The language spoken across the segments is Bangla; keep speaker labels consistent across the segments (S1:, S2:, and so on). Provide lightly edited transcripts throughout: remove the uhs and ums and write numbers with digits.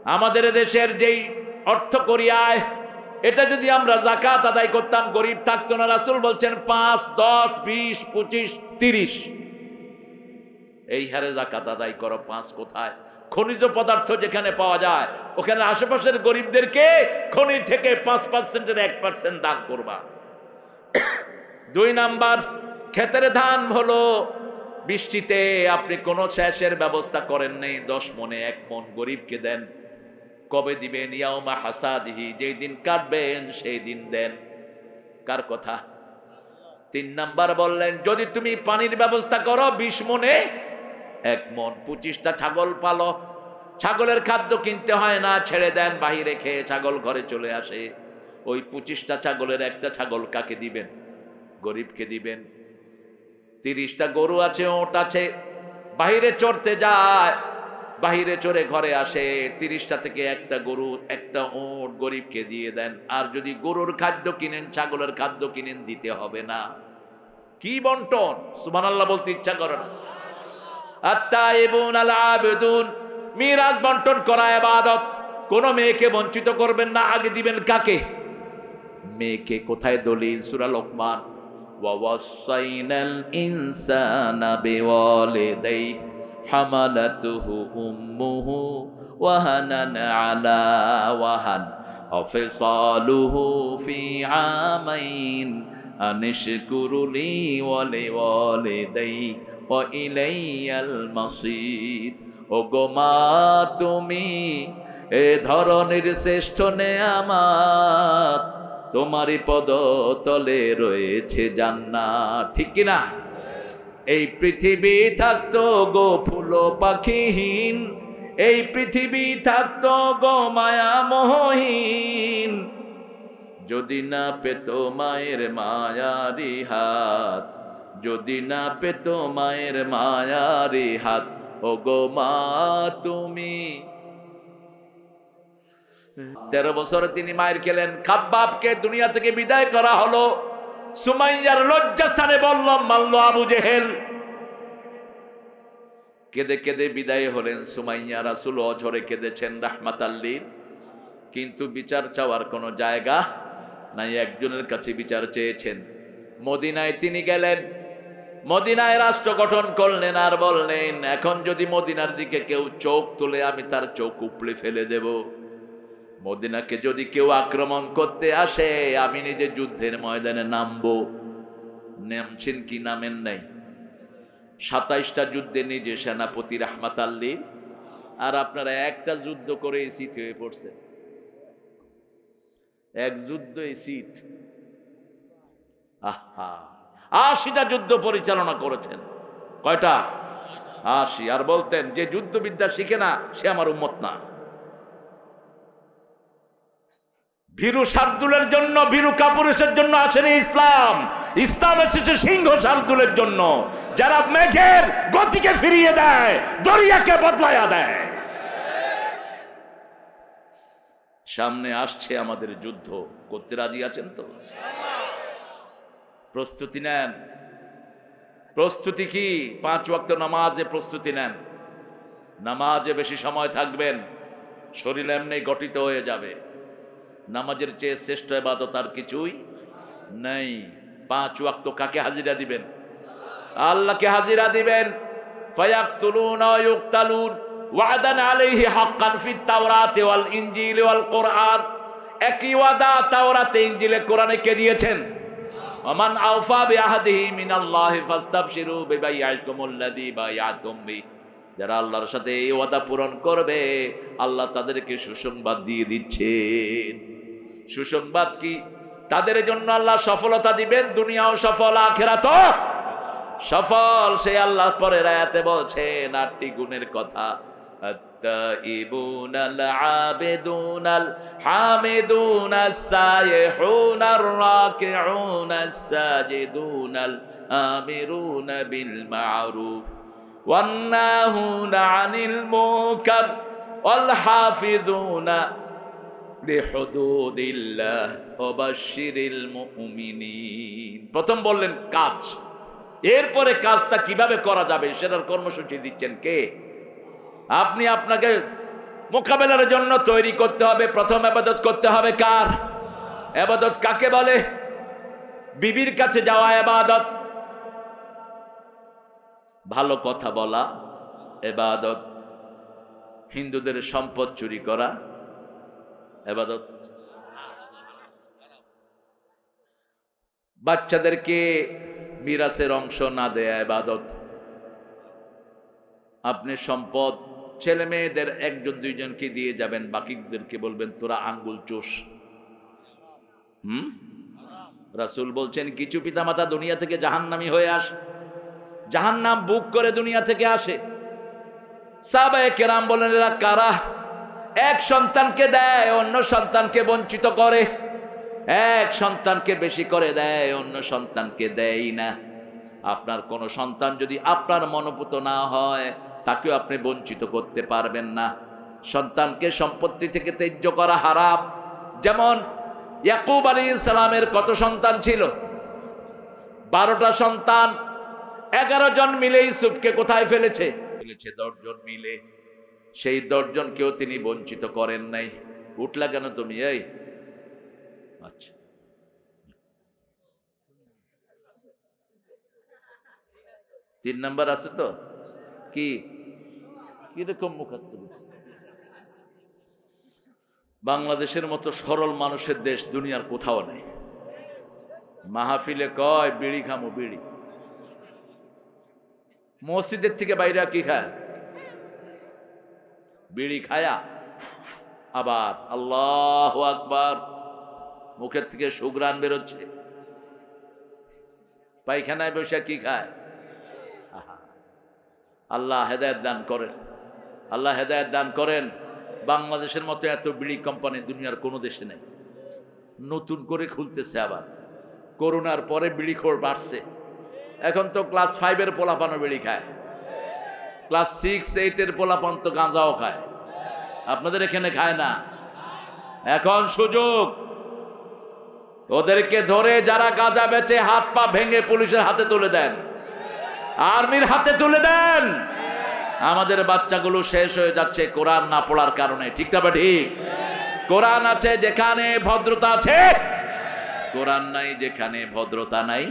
S1: আমাদের দেশের যেই অর্থ করি আয়, এটা যদি আমরা যাকাত আদায় করতাম গরিব থাকতো না। রাসূল বলছেন 5, 10, 20, 25, 30 এই হারে যাকাত আদায় করো। 5 কোথায়? খনিজ পদার্থ যেখানে পাওয়া যায় ওখানে আশেপাশের গরিবদেরকে খনি থেকে 5%-এর 1% দান করবা। 2 নাম্বার, ক্ষেতের ধান হলো বৃষ্টিতে আপনি কোনো সেচের ব্যবস্থা করেন নাই, 10 মণে 1 মণ গরিবকে দেন। কবে দিবেন? ইয়াউমা হাসাদিহি, যেই দিন কাটবেন সেই দিন দেন। কার কথা? 3 নাম্বার বললেন, যদি তুমি পানির ব্যবস্থা করো 20 মণে 1 মণ, 25টা ছাগল পালো, ছাগলের খাদ্য কিনতে হয় না, ছেড়ে দেন, বাহিরে খেয়ে ছাগল ঘরে চলে আসে। ওই 25টা ছাগলের একটা ছাগল কাকে দিবেন? গরিবকে দিবেন। 30টা গরু আছে, ওট আছে, বাহিরে চড়তে যায়, বাহিরে চড়ে ঘরে আসে, 30টা থেকে একটা গরু একটা ওট গরিবকে দিয়ে দেন। আর যদি গরুর খাদ্য কিনেন, ছাগলের খাদ্য কিনেন, দিতে হবে না। কি বন্টন! সুবহানাল্লাহ বলতে ইচ্ছা করে না। আত-তাইবুন আল-আবিদুন, মিরাজ বন্টন করা ইবাদত। কোন মেয়েকে বঞ্চিত করবেন না, আগে দিবেন কাকে? মেয়েকে। কোথায় দলিল? সূরা লোকমান, ওয়া ওয়াসাইনাল ইনসানা বিওয়ালিদাইহি হামালাতুহু উম্মুহু ওয়াহানান আলা ওয়াহান ওয়া ফিসালুহু ফি আমাইন আনিশকুরু লি ওয়া লিওয়ালিদাইহি ওয়া ইলাইয়াল মাসির। ও গো মা, তুমি এ ধরনের শ্রেষ্ঠ নেয়ামত, তোমারই পদতলে রয়েছে জান্নাত। ঠিক কিনা? এই পৃথিবী থাকতো গো ফুল পাখিহীন, এই পৃথিবী থাকতো গো মায়া মোহহীন, যদি না পেত মায়ের মায়ারি হাত, যদি না পেত মায়ের মায়ারি হাত। ও গো মা, তুমি 13 বছর তিনি মায়ের খেলেন। খাব্বাবকে দুনিয়া থেকে বিদায় করা হলো। সুমাইয়ার লজ্জাস্থানে বললাম মাল্ল আবু জেহেল। কেঁদে কেঁদে বিদায় হলেন সুমাইয়া। রাসূল অঝরে কেঁদেছেন রাহমাতাল লিল। কিন্তু বিচার চাওয়ার কোনো জায়গা নাই, একজনের কাছে বিচার চেয়েছেন। মদিনায় তিনি গেলেন, মদিনায় রাষ্ট্র গঠন করলেন, আর বললেন এখন যদি মদিনার দিকে কেউ চোখ তুলে আমি তার চোখ উপড়ে ফেলে দেব। মদিনাকে যদি কেউ আক্রমণ করতে আসে আমি নিজে যুদ্ধের ময়দানে নামবো। নামছেন কি? নামেন নাই? 27টা যুদ্ধে নিজে সেনাপতি রাহমাতাল লিল, আর আপনারা একটা যুদ্ধ করে শীত হয়ে পড়ছেন। এক যুদ্ধ শীত। আহা, 80টা যুদ্ধ পরিচালনা করেছেন। কয়টা? 80। আর বলতেন যে যুদ্ধবিদ্যা শিখে না সে আমার উম্মত না। ভীরু শার্দুলের জন্য, ভীরু কাপুরুষের জন্য আসেনি ইসলাম। ইসলাম এসেছে সিংহ শার্দুলের জন্য, যারা মেঘের গতিকে ফিরিয়ে দেয়, দরিয়াকে বদলায়া দেয়। সামনে আসছে আমাদের যুদ্ধ, করতে রাজি আছেন তো? প্রস্তুতি নেন। প্রস্তুতি কি? 5 ওয়াক্ত নামাজে প্রস্তুতি নেন। নামাজে বেশি সময় থাকবেন, শরীর এমনি গঠিত হয়ে যাবে। নামাজের চেয়ে শ্রেষ্ঠ ইবাদত আর কিছুই নেই। 5 ওয়াক্ত কাকে হাজিরা দিবেন? আল্লাহকে হাজিরা দিবেন। ফায়াকতুলুনা ওয়া ইউকতালুন ওয়াদান আলাইহি হাক্কান ফিত তাওরাতি ওয়াল ইনজিলি ওয়াল কোরআন। একই ওয়াদা তাওরাতে, ইনজিলে, কোরআনে কে দিয়েছেন? ওমান আওফা বিআহদিহি মিনাল্লাহি ফাস্তাবশিরু বিবাইআকুমুল্লাযী বায়াতুম বি। যারা আল্লাহর সাথে এই ওয়াদা পূরণ করবে আল্লাহ তাদেরকে সুসংবাদ দিয়ে দিচ্ছেন। সুসংবাদ কি? তাদের জন্য আল্লাহ সফলতা দিবেন, দুনিয়াও সফল আখিরাতও সফল। সে আল্লাহ পরের আয়াতে বলছেন 8টি গুণের কথা। التائبون العابدون الحامدون السائحون الراكعون الساجدون الآمرون بالمعروف والناهون عن المنكر والحافظون لحدود الله وبشر المؤمنين। প্রথম বললেন কাজ, এরপরে কাজটা কিভাবে করা যাবে সেটার কর্মসূচি দিচ্ছেন কে? আপনি আপনাকে মোকাবেলার জন্য তৈরি করতে হবে। প্রথম ইবাদত করতে হবে কার? ইবাদত কাকে বলে? বিবির কাছে যাওয়া ইবাদত, ভালো কথা বলা ইবাদত, হিন্দুদের সম্পদ চুরি করা ইবাদত, বাচ্চাদেরকে মিরাসের অংশ না দেয়া ইবাদত। আপনি সম্পদ ছেলে মেয়েদের একজন দুইজনকে দিয়ে যাবেন, বাকিদেরকে বলবেন তোরা আঙ্গুল চুষ। রাসূল বলছেন কিছু পিতামাতা দুনিয়া থেকে জাহান্নামী হয়ে আসে, জাহান্নাম বুক করে দুনিয়া থেকে আসে। সাহাবায়ে কেরাম বলেন এরা কারা? এক সন্তানকে দেয়, অন্য সন্তানকে বঞ্চিত করে, এক সন্তানকে বেশি করে দেয়, অন্য সন্তানকে দেয় না। আপনার কোন সন্তান যদি আপনার মনোপুত না হয়, তাকেও আপনি বঞ্চিত করতে পারবেন না। সন্তানকে সম্পত্তি থেকে ত্যায্য করা হারাম। যেমন ইয়াকুব আলাইহিস সালামের কত সন্তান ছিল? 12টা সন্তান। 11 জন মিলে ইউসুফকে কোথায় ফেলেছে? 10 জন মিলে। সেই 10 জনকেও তিনি বঞ্চিত করেন নাই। উঠলা কেন তুমি? এই আচ্ছা, 3 নাম্বার আছে তো? কি কিরকম মুখস্থ করছে? বাংলাদেশের মতো সরল মানুষের দেশ দুনিয়ার কোথাও নেই। মাহফিলে কয় বিড়ি খামো, বিড়ি। মসজিদের থেকে বাইরে কি খায়? বিড়ি খায়া আবার আল্লাহু আকবার, মুখের থেকে সুঘ্রাণ বেরোচ্ছে। পায়খানায় বসে কি খায়? আল্লাহ হেদায়েত দান করেন, আল্লাহ হেদায়েত দান করেন। বাংলাদেশের মতো এত বিড়ি কোম্পানি দুনিয়ার কোনো দেশে নেই। নতুন করে খুলতেছে আবার, করোনার পরে বিড়িখোর বাড়ছে। এখন তো ক্লাস 5-এর পোলাপানও বিড়ি খায়, ক্লাস 6-8-এর পোলাপান তো গাঁজাও খায়। আপনাদের এখানে খায় না? এখন সুযোগ, ওদেরকে ধরে যারা গাঁজা বেচে হাত পা ভেঙে পুলিশের হাতে তুলে দেন, আর্মির হাতে তুলে দেন। আমাদের বাচ্চাগুলো শেষ হয়ে যাচ্ছে কোরআন না পড়ার কারণে। ঠিক না বা ঠিক? কোরআন আছে যেখানে ভদ্রতা আছে, কোরআন নাই যেখানে ভদ্রতা নাই,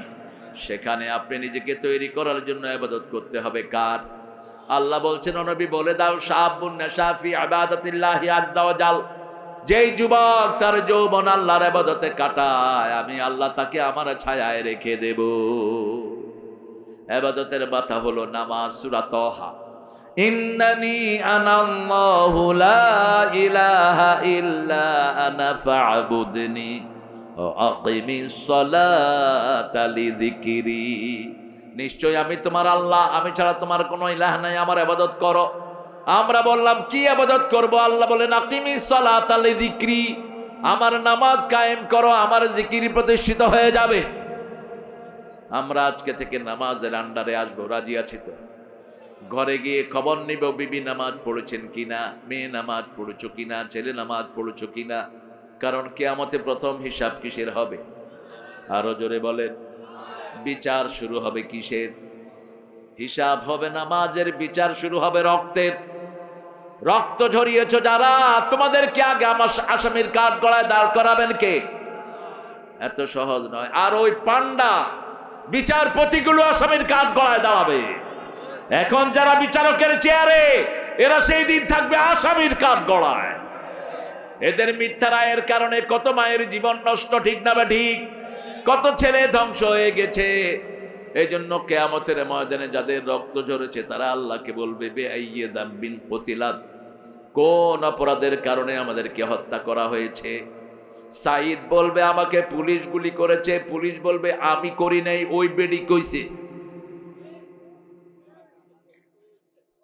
S1: সেখানে আপনি নিজেকে তৈরি করার জন্য ইবাদত করতে হবে কার? আল্লাহ বলছেন, ও নবী বলে দাও, শাবুন নাশা ফি ইবাদাতিল্লাহি আযজা ওয়া জাল, যেই যুবক তার যৌবন আল্লাহর ইবাদতে কাটায়, আমি আল্লাহ তাকে আমার ছায়ায় রেখে দেব। ইবাদতের বাতা হলো নামাজ। সূরা তাহা, ইন্নানি আনাল্লাহু লা ইলাহা ইল্লা আনা ফা'বুদনি ওয়া আকিমিস সালাতা লিযিকরি, নিশ্চয় আমি তোমার আল্লাহ, আমি ছাড়া তোমার কোনো ইলাহ নাই, আমার ইবাদত করো। আমরা বললাম কি ইবাদত করব? আল্লাহ বলেন আকিমিস সালাতা লিযিকরি, আমার নামাজ কায়েম করো, আমার জিকির প্রতিষ্ঠিত হয়ে যাবে। আমরা আজকে থেকে নামাজের আন্ডারে আসবো, রাজি আছি তো? ঘরে গিয়ে খবর নিব বিবি নামাজ পড়েছেন কিনা, মেয়ে নামাজ পড়েছো কিনা, ছেলে নামাজ পড়েছো কিনা। কারণ কিয়ামতে প্রথম হিসাব কিসের হবে? আরো জোরে বলেন। বিচার শুরু হবে কিসের? হিসাব হবে নামাজের, বিচার শুরু হবে রক্তের। রক্ত ঝরিয়েছ যারা, তোমাদেরকে আগে আমার আসামির কাঠ গড়ায় দাঁড় করাবেন কে? এত সহজ নয়। আর ওই পান্ডা বিচারপতিগুলো আসামির কাঠ গড়ায় দাঁড়াবে। এখন যারা বিচারকের চেয়ারে, এরা সেই দিন থাকবে আসামির কাঠ গড়ায়। এদের মিথ্যা রায়ের কারণে কত মায়ের জীবন নষ্ট, ঠিক না বা ঠিক? কত ছেলে ধ্বংস হয়ে গেছে। এই জন্য কিয়ামতের ময়দানে যাদের রক্ত ঝরেছে তারা আল্লাহকে বলবে, বেআইয়ি দামবিন কুতিলাত, কোন অপরাধের কারণে আমাদেরকে হত্যা করা হয়েছে? সাঈদ বলবে আমাকে পুলিশ গুলি করেছে, পুলিশ বলবে আমি করি নাই, ওই বেডি কইছে।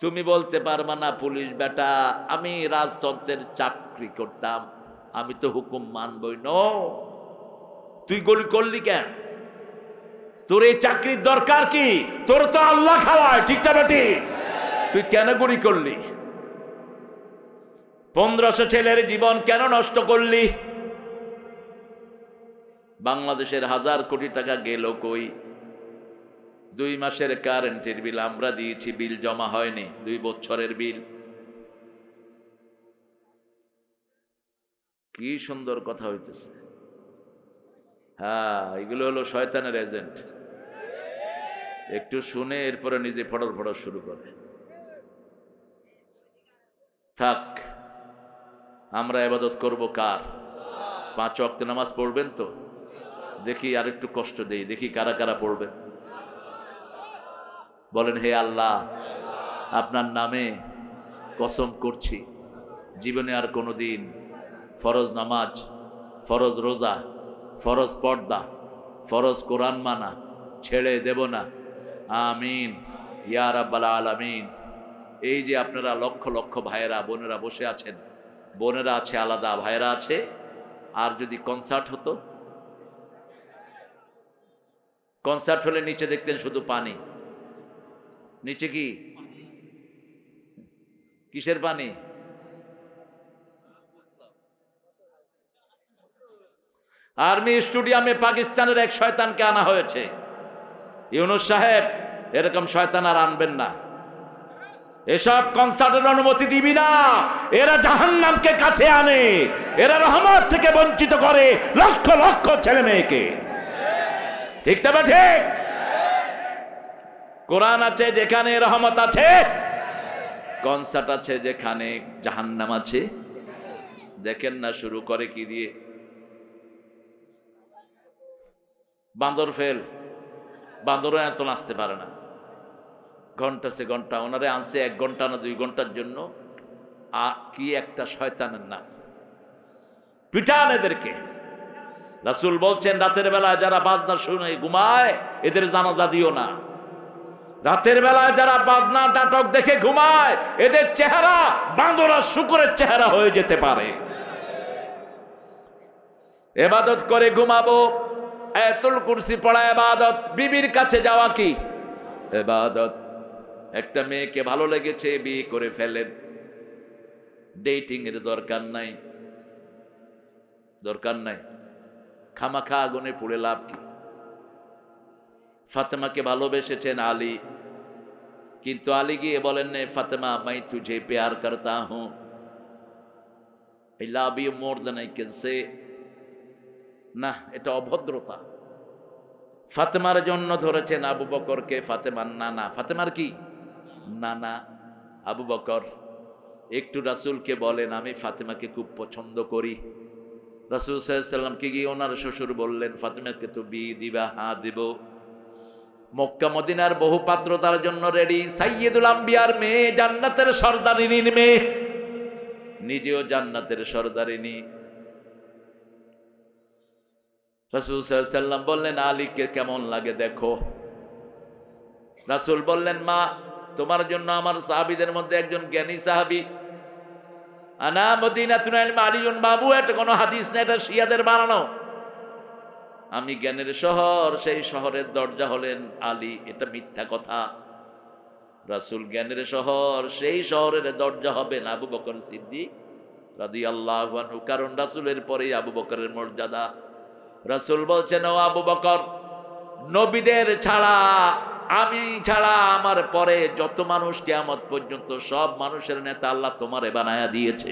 S1: তুমি বলতে পারবা না পুলিশ বেটা আমি রাজতন্ত্রের চাকরি করতাম, আমি তো হুকুম মানবই। নো, তুই গুলি করলি কেন? তোর এই চাকরির দরকার কি? তোর তো আল্লাহ খাওয়ায়, ঠিক না বেটি? তুই কেন গুলি করলি? 1500 ছেলের জীবন কেন নষ্ট করলি? বাংলাদেশের 1000 কোটি টাকা গেল কই? 2 মাসের কারেন্টের বিল আমরা দিয়েছি, বিল জমা হয়নি, 2 বছরের বিল। কি সুন্দর কথা হইতেছে। হ্যাঁ, এগুলো হলো শয়তানের এজেন্ট। একটু শুনে এরপরে নিজে ফটর ফটর শুরু করে। থাক, আমরা ইবাদত করব কার? 5 ওয়াক্ত নামাজ পড়বেন তো? দেখি আর একটু কষ্ট দেই, দেখি কারা কারা পড়বেন। বলেন, হে আল্লাহ, আপনার নামে কসম করছি জীবনে আর কোনোদিন ফরজ নামাজ, ফরজ রোজা, ফরজ পর্দা, ফরজ কোরআন মানা ছেড়ে দেব না। আমিন ইয়া রাব্বাল আলামিন। এই যে আপনারা লক্ষ লক্ষ ভাইয়েরা বোনেরা বসে আছেন, বোনেরা আছে আলাদা, ভাইয়েরা আছে। আর যদি কনসার্ট হতো, কনসার্ট হলে নিচে দেখতেন শুধু পানি। নিচে কি কিসের পানি? আর্মি স্টেডিয়ামে পাকিস্তানের এক শয়তানকে আনা হয়েছে। ইউনূস সাহেব, এরকম শয়তান আর আনবেন না। এসব কনসার্টের অনুমতি দিবি না। এরা জাহান্নামকে কাছে আনে, এরা রহমত থেকে বঞ্চিত করে লক্ষ লক্ষ ছেলে মেয়েকে। ঠিক না ঠিক? কোরআন আছে যেখানে রহমত আছে, কনসার্ট আছে যেখানে জাহান্নাম আছে। দেখেন না শুরু করে কি দিয়ে? বান্দর ফেল, বান্দরও এত নাচতে পারে না। ঘন্টা সে ঘন্টা ওনারে আনছে 1 ঘন্টা না 2 ঘন্টার জন্য। কি একটা শয়তানের নাম, পিটান এদেরকে। রাসূল বলছেন রাতের বেলায় যারা বাজনা শুনে ঘুমায় এদের জানাজা দিও না। রাতের বেলায় যারা বাজনা নাটক দেখে ঘুমায় এদের চেহারা বান্দর আর শূকরের চেহারা হয়ে যেতে পারে। ইবাদত করে ঘুমাবো, আয়াতুল কুরসি পড়া ইবাদত। বিবির কাছে যাওয়া কি ইবাদত? একটা মেয়েকে ভালো লেগেছে, বিয়ে করে ফেলেন। ডেটিং এর দরকার নাই, দরকার নাই। খামাখা আগুনে পুড়ে লাভ কি? ফাতেমাকে ভালোবেসেছেন আলী, কিন্তু আলী গিয়ে বলেন না, ফাতেমা মাই তুঝে প্যার করতা হুঁ, I love you more than I can say. না, এটা অভদ্রতা। ফাতেমার জন্য ধরেছেন আবু বকরকে, ফাতেমার নানা। ফাতেমার কি নানা? আবু বকর। একটু রাসূলকে বলেন আমি ফাতেমাকে খুব পছন্দ করি। রাসূল সাল্লাল্লাহু আলাইহি ওয়াসাল্লামকে গিয়ে ওনার শ্বশুর বললেন, ফাতেমাকে তো বিয়ে দিবা? হ্যাঁ দেব। মক্কা মদিনার বহু পাত্র তার জন্য রেডি। সাইয়্যিদুল আম্বিয়ার মেয়ে, জান্নাতের সর্দারিনীর মেয়ে, নিজেও জান্নাতের সর্দারিনী। রাসূল সাল্লাল্লাহু আলাইহি ওয়াসাল্লাম বললেন, আলীকে কেমন লাগে দেখো। রাসূল বললেন, মা তোমার জন্য আমার সাহাবীদের মধ্যে একজন জ্ঞানী সাহাবী, আনা মদিনাতুল ইলম আলিউন বাবু। এটা কোনো হাদিস না, এটা শিয়াদের বানানো। আমি জ্ঞানের শহর, সেই শহরের দরজা হলেন আলী। এটা মিথ্যা কথা। রাসূল জ্ঞানের শহর, সেই শহরের দরজা হবেন আবু বকর সিদ্দিক রাদিয়াল্লাহু আনহু, কারণ রাসূলের পরেই আবু বকরের মর্যাদা। রাসূল বলছেন, ও আবু বকর, নবীদের ছাড়া, আমি ছাড়া আমার পরে যত মানুষ কিয়ামত পর্যন্ত সব মানুষের নেতা আল্লাহ তোমারে বানায়া দিয়েছে।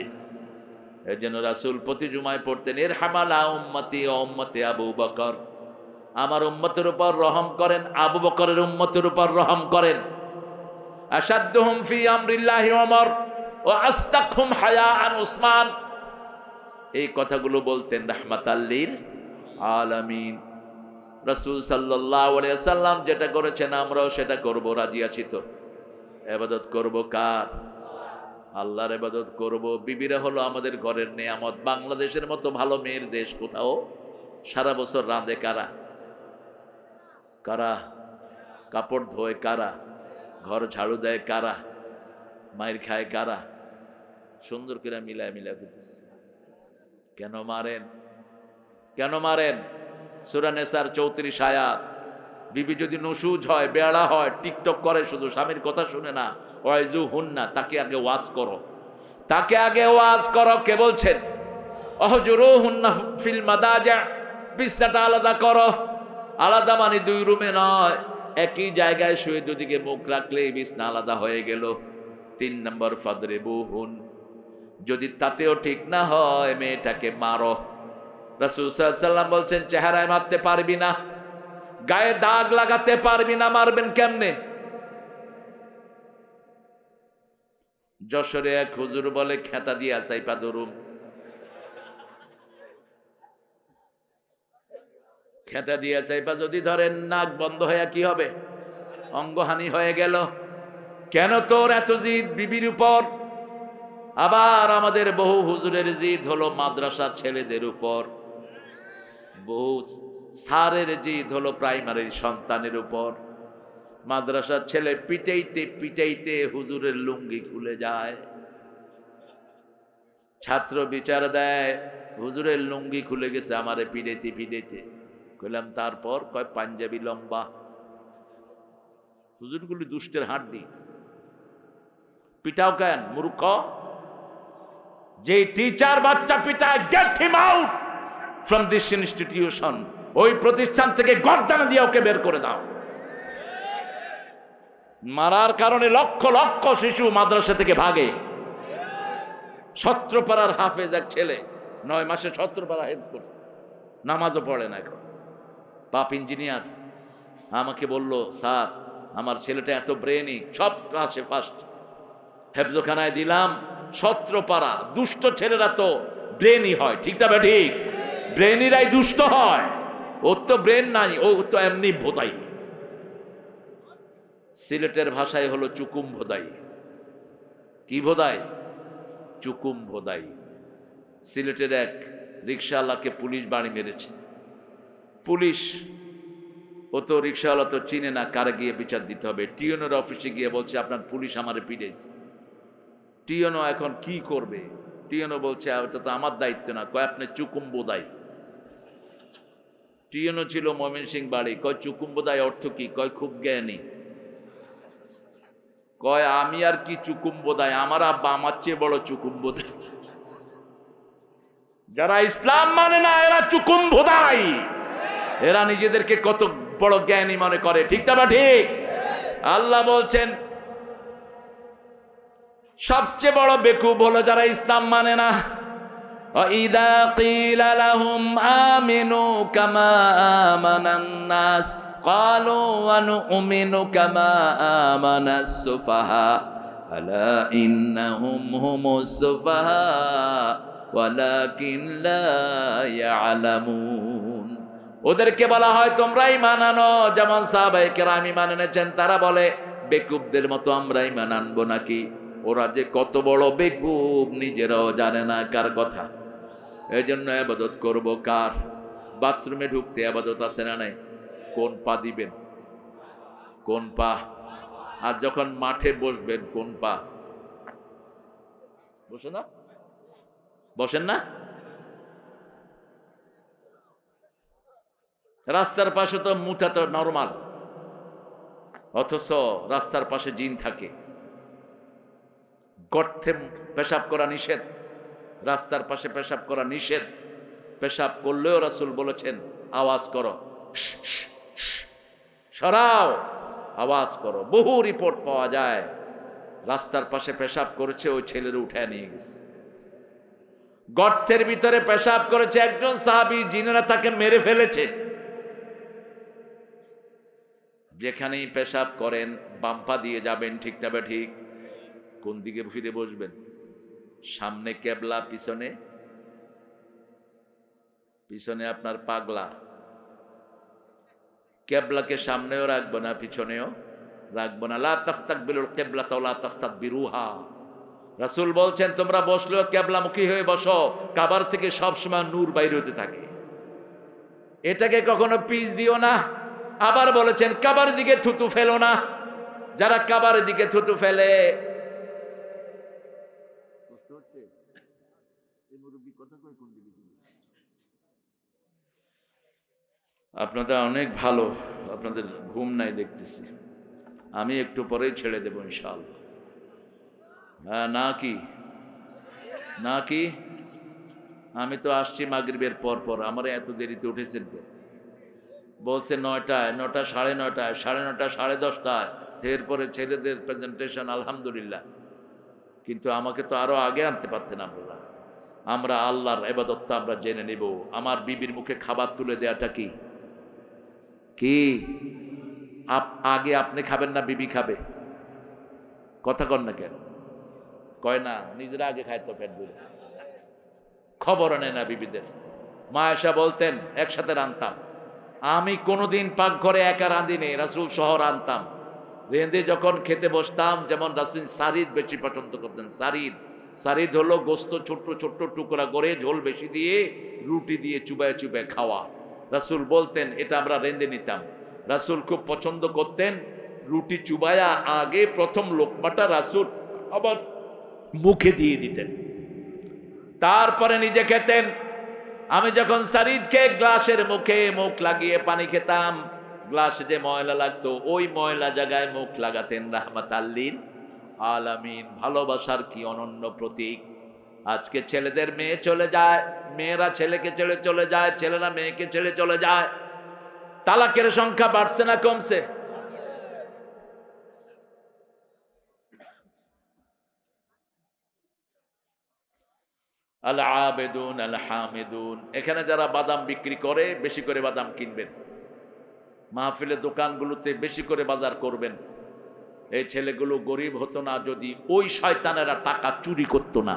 S1: এর জন্য রাসূল প্রতি জুমায় পড়তেন, ইরহামালা উম্মতি ও উম্মতি আবু বকর, আমার উম্মতের উপর রহম করেন, আবু বকরের উম্মতের উপর রহম করেন। আশাদ্দুহুম ফি আমরিল্লাহি ওমর ও আস্তাকহুম হায়াআন উসমান। এই কথাগুলো বলতেন রাহমাতাল লিল আলামিন। রাসূল সাল্লাল্লাহু আলাইহি ওয়াসাল্লাম যেটা করেছেন আমরাও সেটা করব। রাজি আছি তো? ইবাদত করব কার? আল্লাহর ইবাদত করব। বিবিরা হলো আমাদের ঘরের নেয়ামত। বাংলাদেশের মতো ভালো মেয়ের দেশ কোথাও? সারা বছর রাঁধে কারা? কারা? কাপড় ধোয় কারা? ঘর ঝাড়ু দেয় কারা? মায়ের খায় কারা? সুন্দর করে মিলায় মিলায় করতেছে। কেন মারেন? কেন মারেন? সূরা নিসার 34 আয়াত। বিবি যদি নুশুজ হয়, বেয়াড়া হয়, টিকটক করে, শুধু স্বামীর কথা শুনে না, ওয়াইজু হুন্না, তাকে আগে ওয়াজ করো, তাকে আগে ওয়াজ করো। কে বলছেন? অহজুরুহুন্না ফিল মাদাজা, বিছনাটা আলাদা করো। আলাদা মানে 2 রুমে নয়, একই জায়গায় শুয়ে দুদিকে মুখ রাখলেই বিছনা আলাদা হয়ে গেল। 3 নম্বর ফাদরিবুহুন, যদি তাতেও ঠিক না হয় মেয়েটাকে মারো। রাসূল সাল্লাল্লাহু আলাইহি ওয়াসাল্লাম বলছেন চেহারায় মারতে পারবি না, গায়ে দাগ লাগাতে পারবি না, মারবেন কেমনে? যশোরে এক হুজুর বলে খেতা দিয়া চাইপা ধরুম। খেতা দিয়া চাইপা যদি ধরেন নাক বন্ধ হয়ে কি হবে? অঙ্গহানি হয়ে গেল। কেন তোর এত জিদ বিবির উপর? আবার আমাদের বহু হুজুরের জিদ হলো মাদ্রাসার ছেলেদের উপর, বহু স্যারের জিদ হলো প্রাইমারির সন্তানের উপর। মাদ্রাসার ছেলে পিটাইতে পিটাইতে হুজুরের লুঙ্গি খুলে যায়। ছাত্র বিচার দেয় হুজুরের লুঙ্গি খুলে গেছে আমারে পিটাইতে পিটাইতে। কইলাম তারপর? কয় পাঞ্জাবি লম্বা। হুজুরগুলি দুষ্টের হাড্ডি, পিটাও কেন মূর্খ? যে টিচার বাচ্চা পিটায়, get him out from this institution. ওই প্রতিষ্ঠান থেকে গর্দানা দিয়ে ওকে বের করে দাও। মারার কারণে লক্ষ লক্ষ শিশু মাদ্রাসা থেকে ভাগে। সত্রপাড়ার হাফেজ এক ছেলে 9 মাসে সত্রপাড়া হেফজ করছে, নামাজও পড়ে না এখন, বাপ ইঞ্জিনিয়ার। আমাকে বলল স্যার আমার ছেলেটা এত ব্রেনি, সব ক্লাসে ফার্স্ট। হেফজখানায় দিলাম, সত্রপাড়া দুষ্ট ছেলেরা তো ব্রেনি হয়, ঠিক না? ঠিক, ব্রেনিরাই দুষ্ট হয়। ওর তো ব্রেন নাই, ও তো এমনি ভোদাই। সিলেটের ভাষায় হলো চুকুম ভোদাই। কি ভোদাই? চুকুম ভোদাই। সিলেটের এক রিক্সাওয়ালাকে পুলিশ বাড়ি মেরেছে। পুলিশ, ও তো রিক্সাওয়ালা তো চিনে না, কারে গিয়ে বিচার দিতে হবে। টিওনের অফিসে গিয়ে বলছে আপনার পুলিশ আমারে পিটাইছে। টিওনো এখন কি করবে? টিওনো বলছে ওটা তো আমার দায়িত্ব না। কয় আপনি চুকুম্বোদাই। টিওনো ছিল ময়মনসিংহ বাড়ি। কয় চুকুম্বোদাই অর্থ কি? কয় খুব জ্ঞানী। কয় আমি আর কি চুকুম্বোদাই, আমার আব্বা আমার চেয়ে বড় চুকুম্বোদাই। যারা ইসলাম মানে না এরা চুকুম্বোদাই। এরা নিজেদেরকে কত বড় জ্ঞানী মনে করে, ঠিক না? ঠিক। আল্লাহ বলছেন সবচেয়ে বড় বেকুব হলো যারা ইসলাম মানে না। وَإِذَا قِيلَ لَهُمْ آمِنُوا كَمَا آمَنَ النَّاسُ قَالُوا وَنُؤْمِنُ كَمَا آمَنَ السُّفَهَاءُ أَلَا إِنَّهُمْ هُمُ السُّفَهَاءُ وَلَكِنْ لَا يَعْلَمُونَ। ওদেরকে বলা হয় তোমরা ঈমান আনো, যেমন সাহাবায়ে কেরাম ঈমান এনেছেন। তারা বলে বেকুবদের মতো আমরা ঈমান আনবো নাকি? ওরা যে কত বড় বেকুব নিজেরাও জানে না কার কথা। এই জন্য ইবাদত করবো কার? বাথরুমে ঢুকতে ইবাদত আছে না নাই? কোন পা দিবেন? কোন পা? আর যখন মাঠে বসবেন কোন পা? বসে না? বসেন না? রাস্তার পাশে তো মুঠা তো নরমাল, অথচ রাস্তার পাশে জিন থাকে। গর্তে পেশাব করা নিষেধ, রাস্তার পাশে পেশাব করা নিষেধ। পেশাব করলেও রাসূল বলেছেন আওয়াজ করো, সরাও, আওয়াজ করো। বহু রিপোর্ট পাওয়া যায় রাস্তার পাশে পেশাব করেছে, ওই ছেলের উঠায় নিয়ে গেছে। গর্তের ভিতরে পেশাব করেছে একজন সাহাবী, জিনেরা তাকে মেরে ফেলেছে। যেখানেই পেশাব করেন বাম্পা দিয়ে যাবেন, ঠিক না? ঠিক। কোন দিকে ফিরে বসবেন? সামনে কেবলা, পিছনে পিছনে আপনার পাগলা। কেবলাকে সামনেও রাখবো না, পিছনেও রাখবো না। লা তাস্তাকবিলুল কিবলাতা ওয়া লা তাস্তাদবিরুহা। রাসূল বলছেন তোমরা বসলেও কেবলামুখী হয়ে বসো, কাবার থেকে সবসময় নূর বাইরে হতে থাকে, এটাকে কখনো পিছ দিও না। আবার বলেছেন কাবার দিকে থুতু ফেলো না। যারা কাবার দিকে থুতু ফেলে, আপনাদের অনেক ভালো, আপনাদের ঘুম নাই দেখতেছি। আমি একটু পরেই ছেড়ে দেবো ইনশাআল্লাহ। হ্যাঁ না কি? না কি? আমি তো আসছি মাগরিবের পর পর। আমার এত দেরিতে উঠেছেন কেন? বলছে 9টায়, 9টা, 9:30, 9:30, 10:30। এরপরে ছেলেদের প্রেজেন্টেশন। আলহামদুলিল্লাহ কিন্তু আমাকে তো আরো আগে আনতে পারতেন আপনারা। আমরা আল্লাহর ইবাদতটা আমরা জেনে নিব। আমার বিবির মুখে খাবার তুলে দেওয়াটা কি কি আগে আপনি খাবেন না বিবি খাবে? কথা কন না কেন? কয় না, নিজেরা আগে খায় তো পেট ভরে। খবর নেয় না বিবিদের। মা এসা বলতেন একসাথে রান্তাম। আমি কোনোদিন পাকঘরে একা রাঁধিনি, রাসূল সহ রান্তাম। রেঁধে যখন খেতে বসতাম, যেমন রাসূল সারিদ বেশি পছন্দ করতেন। সারিদ হলো গোস্ত ছোট্ট ছোট্ট টুকরা করে ঝোল বেশি দিয়ে রুটি দিয়ে চুবায় চুবায় খাওয়া। রাসূল বলতেন এটা আমরা রেঁধে নিতাম। রাসূল খুব পছন্দ করতেন রুটি চুবায়া আগে প্রথম লোকমাটা রাসূল আবার মুখে দিয়ে দিতেন, তারপরে নিজে খেতেন। আমি যখন সারিদকে গ্লাসের মুখে মুখ লাগিয়ে পানি খেতাম, গ্লাসে যে ময়লা লাগতো ওই ময়লা জায়গায় মুখ লাগাতেন রাহমাতাল লিল আলামিন। ভালোবাসার কি অনন্য প্রতীক। আজকে ছেলেদের মেয়ে চলে যায়, মেয়েরা ছেলেকে ছেড়ে চলে যায়, ছেলেরা মেয়েকে ছেড়ে চলে যায়। তালাকের সংখ্যা বাড়ছে না কমছে? আল আবেদুন আল হামিদুন। এখানে যারা বাদাম বিক্রি করে বেশি করে বাদাম কিনবেন, মাহফিলের দোকানগুলোতে বেশি করে বাজার করবেন। এই ছেলেগুলো গরিব হতো না যদি ওই শয়তানেরা টাকা চুরি করতো না।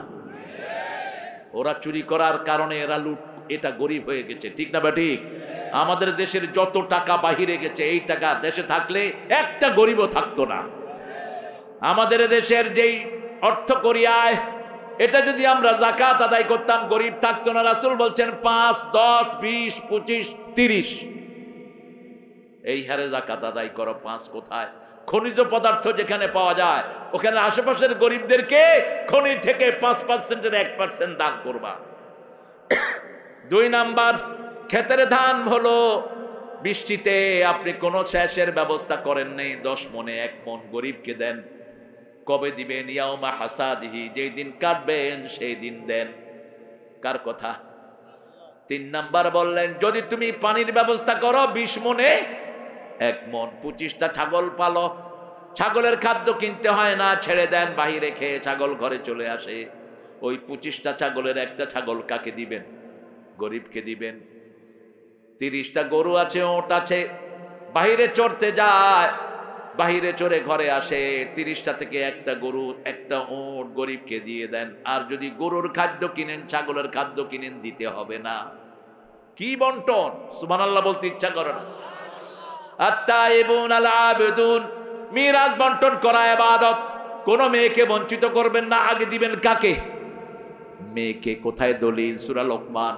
S1: ওরা চুরি করার কারণে এরা লুট, এটা গরিব হয়ে গেছে, ঠিক না বা ঠিক? আমাদের দেশের যত টাকা বাহিরে গেছে এই টাকা দেশে থাকলে একটা গরিবও থাকতো না। আমাদের দেশের যেই অর্থ করিয়ায় এটা যদি আমরা যাকাত আদায় করতাম গরিব থাকতো না। রাসূল বলছেন 5, 10, 20, 25, 30 এই হারে যাকাত আদায় করো। 5 কোথায়? খনিজ পদার্থ যেখানে পাওয়া যায় ওখানে আশেপাশের গরিবদেরকে খনি থেকে 5%-এর 1% দান করবা। 2 নাম্বার, ক্ষেতের ধান হলো বৃষ্টিতে আপনি কোনো শেষের ব্যবস্থা করেন নেই, 10 মণে 1 মণ গরিবকে দেন। কবে দিবেন? ইয়াউমা হাসাদিহি, যেই দিন কাটবেন সেই দিন দেন। কার কথা? 3 নাম্বার বললেন যদি তুমি পানির ব্যবস্থা করো 20 মণে 1 মণ। 25টা ছাগল পালো, ছাগলের খাদ্য কিনতে হয় না, ছেড়ে দেন, বাহিরে খেয়ে ছাগল ঘরে চলে আসে। ওই 25টা ছাগলের একটা ছাগল কাকে দিবেন? গরিবকে দিবেন। 30টা গরু আছে, ওট আছে, বাহিরে চড়তে যায়, বাহিরে চড়ে ঘরে আসে, 30টা থেকে একটা গরু একটা ওট গরিবকে দিয়ে দেন। আর যদি গরুর খাদ্য কিনেন, ছাগলের খাদ্য কিনেন, দিতে হবে না। কি বন্টন! সুবহানাল্লাহ বলতে ইচ্ছা করে না? আত-তাইবুন আল আবিদুন, মিরাজ বন্টন করা ইবাদত। কোন মেয়েকে বঞ্চিত করবেন না, আগে দিবেন কাকে? মেয়েকে। কোথায় দলিল? সূরা লোকমান,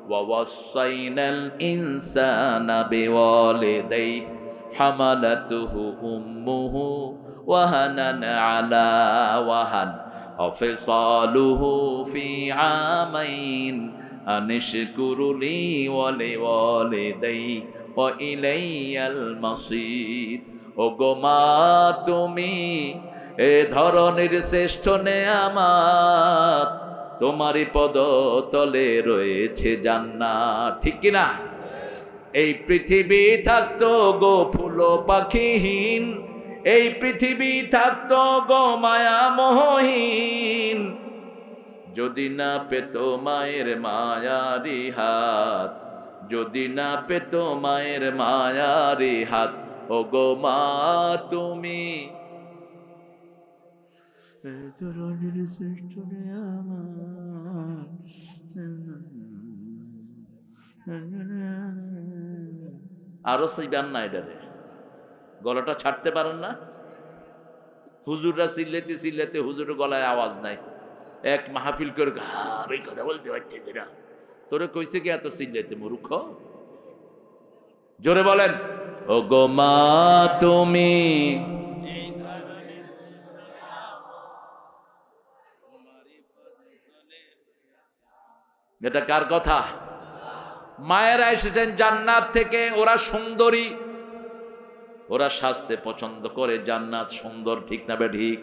S1: ওয়া ওয়াসাইনাল ইনসানা বিওয়ালিদাইহি হামালাতুহু উম্মুহু ওয়াহানান আলা ওয়াহান ওয়াফিসালুহু ফি আমাইন আনিশকুরুলি ওয়া লিওয়ালিদাইহি ওয়া ইলাইয়াল মাসির। ও গো মা তুমি এ ধরনের শ্রেষ্ঠ নেয়ামত, তোমারই পদতলে রয়েছে জান্নাত, ঠিক কিনা? এই পৃথিবী থাকতো গো ফুল পাখিহীন, এই পৃথিবী থাকতো গো মায়া মোহহীন, যদি না পেত মায়ের মায়ারি হাত, যদি না পেত মায়ের মায়ারি হাত। ও গো মা তুমি আরো সিগান না, এটারে গলাটা ছাড়তে পারেন না? হুজুররা চিল্লাতে চিল্লাতে হুজুরের গলায় আওয়াজ নাই। এক মাহফিল করে এই কথা বলতে পারছি না। তোরে কইছে কি এত চিল্লাতে মূর্খ? জোরে বলেন, ও গো মা তুমি এটা কার কথা? মায়েরা এসেছেন জান্নাত থেকে, ওরা সুন্দরী, ওরা সাজতে পছন্দ করে, জান্নাত সুন্দর, ঠিক না বে ঠিক?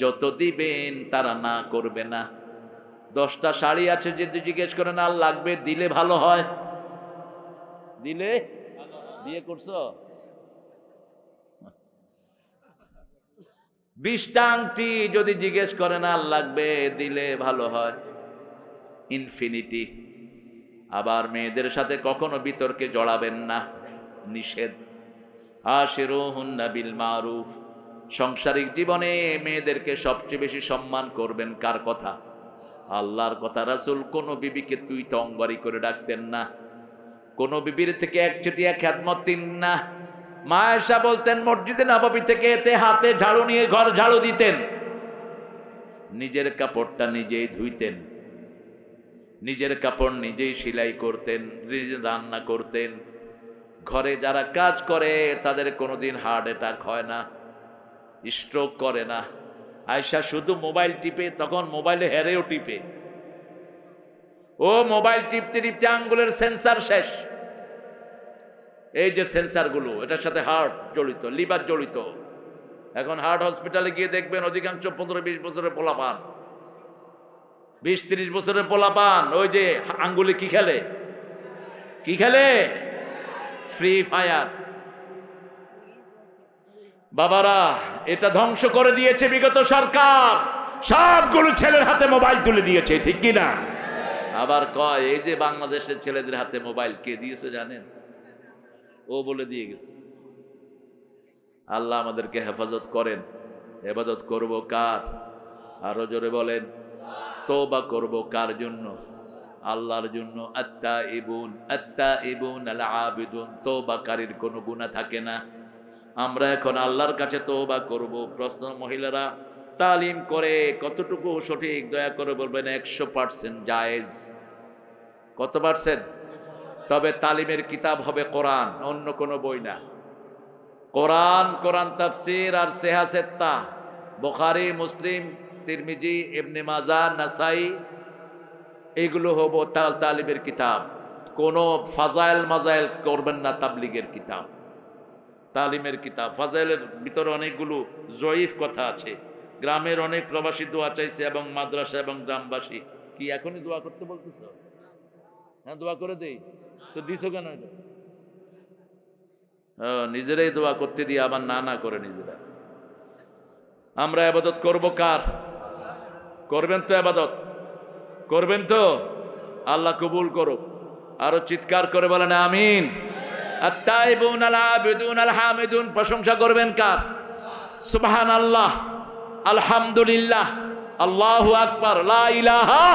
S1: যত দিবেন তারা না করবে না। 10টা শাড়ি আছে, যদি জিজ্ঞেস করেন আর লাগবে, দিলে ভালো হয়। দিলে বিয়ে করছো? 20টা আংটি যদি জিজ্ঞেস করেন আর লাগবে, দিলে ভালো হয় ইনফিনিটি। আবার মেয়েদের সাথে কখনো বিতর্কে জড়াবেন না, নিষেধ। আশিরুহুন্না বিল মারুফ, সাংসারিক জীবনে মেয়েদেরকে সবচেয়ে বেশি সম্মান করবেন কার কথা? আল্লাহর কথা। রাসূল কোন বিবিকে তুই তো অঙ্গারি করে ডাকতেন না, কোন বিবির থেকে একচেটিয়া খেদমত তিন না। মা আয়েশা বলতেন মসজিদে নববী থেকে এতে হাতে ঝাড়ু নিয়ে ঘর ঝাড়ু দিতেন, নিজের কাপড়টা নিজেই ধুইতেন, নিজের কাপড় নিজেই সেলাই করতেন, নিজে রান্না করতেন। ঘরে যারা কাজ করে তাদের কোনোদিন হার্ট অ্যাটাক হয় না, স্ট্রোক করে না। আয়েশা শুধু মোবাইল টিপে, তখন মোবাইলে হেরেও টিপে, ও মোবাইল টিপতে টিপতে আঙ্গুলের সেন্সার শেষ। এই যে সেন্সারগুলো, এটার সাথে হার্ট জড়িত, লিভার জড়িত। এখন হার্ট হসপিটালে গিয়ে দেখবেন অধিকাংশ 15-20 বছরের পোলাপান, 20-30 বছরের পোলাপান ওই যে আঙ্গুলে কি খেলে, কি খেলে? Free fire. বাবারা, এটা ধ্বংস করে দিয়েছে বিগত সরকার, সবগুলো ছেলের হাতে মোবাইল তুলে দিয়েছে, ঠিক কি না? আবার কয় এই যে বাংলাদেশের ছেলেদের হাতে মোবাইল কে দিয়েছে জানেন? ও বলে দিয়ে গেছে। আল্লাহ আমাদেরকে হেফাজত করেন। ইবাদত করব কার? আরো জোরে বলেন। তওবা করব কার জন্য? আল্লাহর জন্য। আত্তাইবুন আল আবিদুন, তওবাকারীর কোনো গুনাহ থাকে না। আমরা এখন আল্লাহর কাছে তওবা করব। প্রশ্ন, মহিলারা তালিম করে কতটুকু সঠিক দয়া করে বলবেন? 100% জায়েজ। কত পার্সেন্ট? তবে তালিমের কিতাব হবে কোরআন, অন্য কোনো বই না। কোরআন, কোরআন তাফসীর আর সিহাসেত্তা, বুখারী, মুসলিম, তিরমিজি, ইবনে মাজাহ, নাসাই, এগুলো হবো তালিমের কিতাব। কোনো ফাজাইল মাজাইল করবেন না, তাবলিগের কিতাব, তালিমের কিতাব। ফাজাইলের ভিতরে অনেকগুলো জয়ীফ কথা আছে। গ্রামের অনেক প্রবাসী দোয়া চাইছে এবং মাদ্রাসা এবং গ্রামবাসী। কি এখনই দোয়া করতে বলতেছ? হ্যাঁ, দোয়া করে দেই তো, দিছো কেন? নিজেরাই দোয়া করতে দিয়ে আবার না না করে নিজেরা। আমরা ইবাদত করব কার? করবেন তো ইবাদত? করবেন তো? আল্লাহ কবুল করুক। আরো চিৎকার করে বলেন আমিন। আত্তাইবুন আল আবিদুন আল হামিদুন, প্রশংসা করবেন কার? সুবহানাল্লাহ, আলহামদুলিল্লাহ, আল্লাহু আকবার, লা ইলাহা।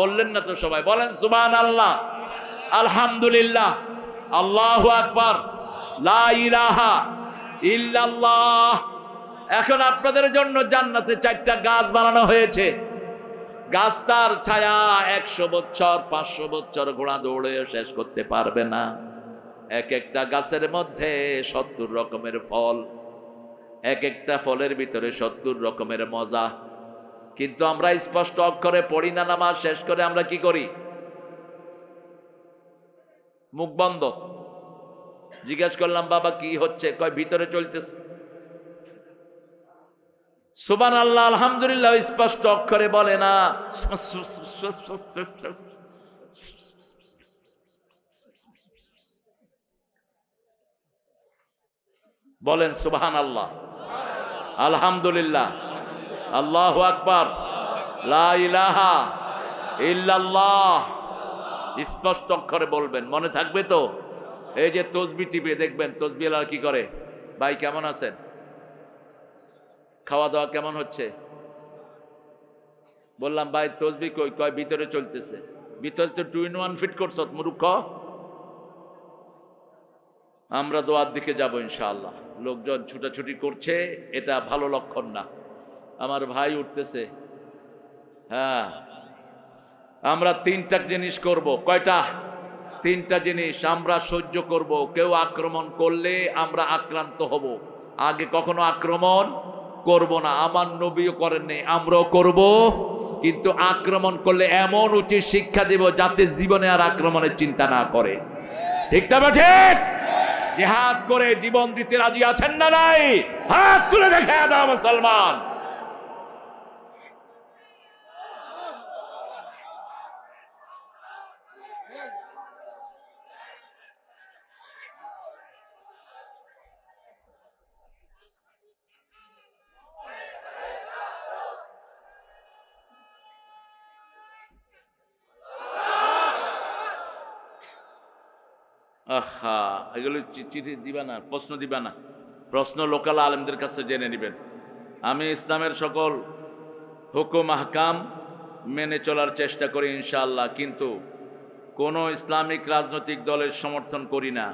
S1: বললেন না তো সবাই? বলেন সুবহানাল্লাহ, আলহামদুলিল্লাহ, আল্লাহু আকবার, লা ইলাহা ইল্লাল্লাহ। এখন আপনাদের জন্য জান্নাতে 4টা গাছ বানানো হয়েছে। গাছটার ছায়া 100 বছর, 500 বছর ঘোড়া দৌড়ে শেষ করতে পারবে না। এক একটা গাছের মধ্যে 70 রকমের ফল, এক একটা ফলের ভিতরে 70 রকমের মজা। কিন্তু আমরা স্পষ্ট অক্ষরে পড়ি না, নামাজ শেষ করে আমরা কি করি? মুখ বন্ধ। জিজ্ঞাসা করলাম বাবা কি হচ্ছে? কয় ভিতরে চলতেছে। সুবহানাল্লাহ, আলহামদুলিল্লাহ স্পষ্ট অক্ষরে বলে না, বলেন সুবহানাল্লাহ, আলহামদুলিল্লাহ, আল্লাহু আকবার, লা ইলাহা ইল্লাল্লাহ। স্পষ্ট অক্ষরে বলবেন, মনে থাকবে তো? এই যে তসবিহ টিপে দেখবেন তসবিহওয়ালা কি করে? ভাই কেমন আছেন? খাওয়া দাওয়া কেমন হচ্ছে? বললাম ভাই তসবিহ কই? কয় ভিতরে চলতেছে। ভিতরে তো 2 in 1 ফিট করছ মূর্খ। আমরা দোয়ার দিকে যাব ইনশাআল্লাহ। লোকজন ছুটাছুটি করছে, এটা ভালো লক্ষণ না। আমার ভাই উঠতেছে। হ্যাঁ, আমরা 3টা জিনিস করব। কয়টা? 3টা জিনিস আমরা সহ্য করব। কেউ আক্রমণ করলে আমরা আক্রান্ত হব, আগে কখনো আক্রমণ করব না। আমার নবীও করেননি, আমরাও করব। কিন্তু আক্রমণ করলে এমন উচিত শিক্ষা দেব যাতে জীবনে আর আক্রমণের চিন্তা না করে। ঠিক না ঠিক? জিহাদ করে জীবন দিতে রাজি আছেন না নাই? হাত তুলে দেখে দাও মুসলমান। আহা, এগুলো চিঠি দিবা না, প্রশ্ন দিবা না, প্রশ্ন লোকাল আলেমদের কাছে জেনে নেবেন। আমি ইসলামের সকল হুকুম আহকাম মেনে চলার চেষ্টা করি ইনশাআল্লাহ, কিন্তু কোনো ইসলামিক রাজনৈতিক দলের সমর্থন করি না।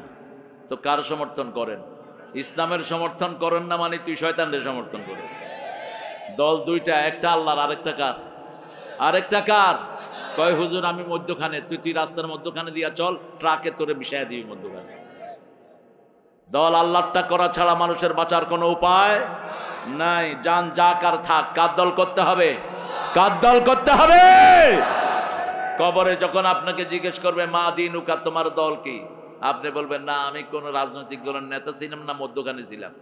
S1: তো কার সমর্থন করেন? ইসলামের সমর্থন করেন না মানে তুই শয়তানদের সমর্থন করেন। দল দুইটা, একটা আল্লাহর, আরেকটা কার? আরেকটা কার? কয় হুজুর আমি মধ্যখানে, তুই রাস্তার মধ্যখানে দিয়া চল, ট্রাকে তোরে বিষয় দিবি মধ্যখানে। দল আল্লাহটা করা ছাড়া মানুষের বাঁচার কোনো উপায় নাই। যান যা কার থাক, কার দল করতে হবে? কার দল করতে হবে? কবরে যখন আপনাকে জিজ্ঞেস করবে মা দিনুকা, তোমার দল কি, আপনি বলবেন না আমি কোন রাজনৈতিক দলের নেতা ছিলাম না, মধ্যখানে ছিলাম।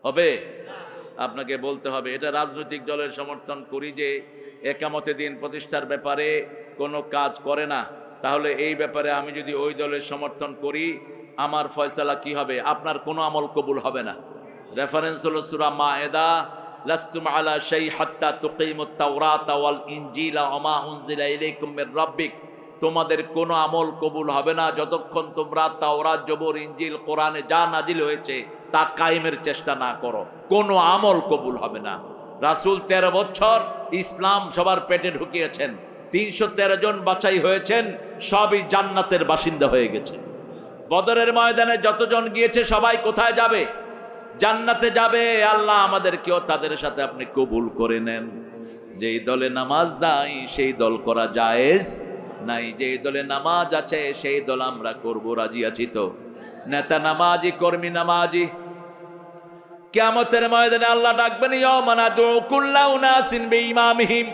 S1: হবে? আপনাকে বলতে হবে এটা রাজনৈতিক দলের সমর্থন করি যে একামতে দিন প্রতিষ্ঠার ব্যাপারে কোনো কাজ করে না, তাহলে এই ব্যাপারে আমি যদি ওই দলের সমর্থন করি আমার ফয়সালা কি হবে? আপনার কোনো আমল কবুল হবে না। রেফারেন্স হলো সূরা মায়েদা, লাস্তুম আলা শাই হাত্তা তুকিমুত তাওরাতা ওয়াল ইনজিলা ওয়া মা উনজিলা ইলাইকুম মির রাব্বিক। তোমাদের কোনো আমল কবুল হবে না যতক্ষণ তোমরা তাওরাত, জবর, ইনজিল, কোরআনে যা নাজিল হয়েছে তা কায়েমের চেষ্টা না করো, কোনো আমল কবুল হবে না। রাসূল 13 বছর ইসলাম সবার পেটে ঢুকিয়েছেন, 313 জন বাছাই হয়েছেন, সবই জান্নাতের বাসিন্দা হয়ে গেছে। বদরের ময়দানে যতজন গিয়েছে সবাই কোথায় যাবে? জান্নাতে যাবে। আল্লাহ আমাদেরকেও তাদের সাথে আপনি কবুল করে নেন। যেই দলে নামাজ নাই সেই দল করা জায়েজ নাই, যেই দলে নামাজ আছে সেই দল আমরা করব, রাজি আছি তো? নেতা নামাজি, কর্মী নামাজি। কিয়ামতের ময়দানে আল্লাহ ডাকবেন, ইয়াওমা নাদউ কুল্লা উনাসিন বিইমামিহিম।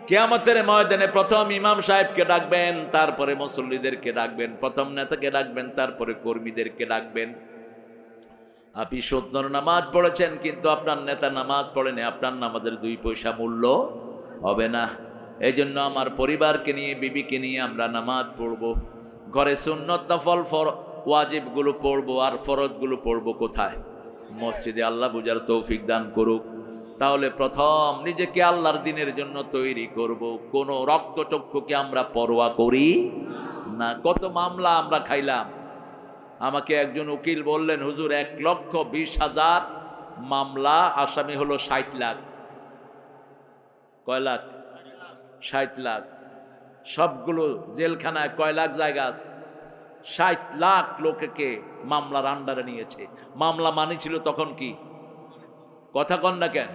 S1: কিয়ামতের ময়দানে প্রথম ইমাম সাহেবকে ডাকবেন, তারপরে মুসল্লিদেরকে ডাকবেন, প্রথম নেতাকে ডাকবেন, তারপরে কর্মীদেরকে ডাকবেন। আপনি 70 নামাজ পড়েছেন কিন্তু আপনার নেতা নামাজ পড়েনি, আপনার নামাজের 2 পয়সা মূল্য হবে না। এই জন্য আমার পরিবারকে নিয়ে, বিবিকে নিয়ে আমরা নামাজ পড়ব। ঘরে সুন্নত নফল ওয়াজিবগুলো পড়বো, আর ফরজগুলো পড়বো কোথায়? মসজিদে। আল্লাহ বুঝার তৌফিক দান করুক। তাহলে প্রথম নিজেকে আল্লাহর দিনের জন্য তৈরি করব। কোনো রক্তচক্ষুকে আমরা পরোয়া করি না। কত মামলা আমরা খাইলাম। আমাকে একজন উকিল বললেন, হুজুর 1,20,000 মামলা, আসামি হলো 60 লাখ। কয় লাখ? 60 লাখ। সবগুলো জেলখানায় কয় লাখ জায়গা আছে? 60 লাখ লোককে মামলার আন্ডারে নিয়েছে। মামলা মানি ছিল তখন কি? কথা কন না কেন?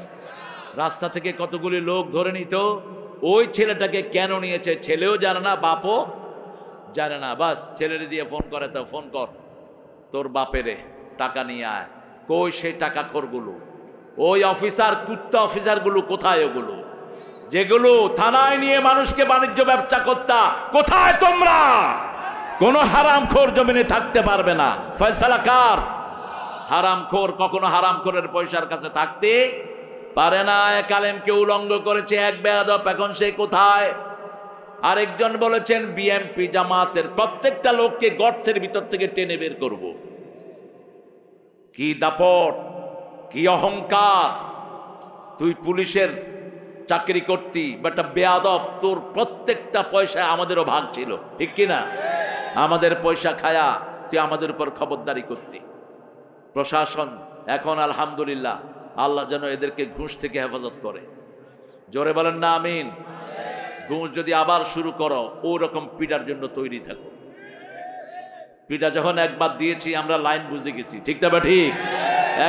S1: রাস্তা থেকে কতগুলি লোক ধরে নিত। ওই ছেলেটাকে কেন নিয়েছে ছেলেও জানে না, বাপও জানে না। বাস ছেলেরে দিয়ে ফোন করে, তো ফোন কর তোর বাপেরে, টাকা নিয়ে আয়। কই সেই টাকা খোরগুলো? ওই অফিসার, কুত্তা অফিসারগুলো কোথায়? ওগুলো যেগুলো থানায় নিয়ে মানুষকে বাণিজ্য ব্যবসা করতা, কোথায় তোমরা? কোন হারামখোর জমিনে থাকতে পারবে না। ফয়সালা কার? হারামখোর কখনো হারামখোরের পয়সার কাছে থাকতে পারে না। এক আলেমকে উলঙ্গ করেছে এক বেয়াদব, এখন সে কোথায়? আরেকজন বলেছেন বিএমপি জামাতের প্রত্যেকটা লোককে গর্তের ভিতর থেকে টেনে বের করব। কি দাপট, কি অহংকার! তুই পুলিশের চাকরি করতি, বেটা বেয়াদব, তোর প্রত্যেকটা পয়সায় আমাদেরও ভাগ ছিল, ঠিক কিনা? আমাদের পয়সা খায়া তুই আমাদের উপর খবরদারি করতি। প্রশাসন এখন আলহামদুলিল্লাহ, আল্লাহ যেন এদেরকে ঘুষ থেকে হেফাজত করে। জোরে বলেন না আমিন। ঘুষ যদি আবার শুরু করো, ওই রকম পিটার জন্য তৈরি থাকো। পিটা যখন একবার দিয়েছি আমরা লাইন বুঝে গেছি, ঠিক না বা ঠিক?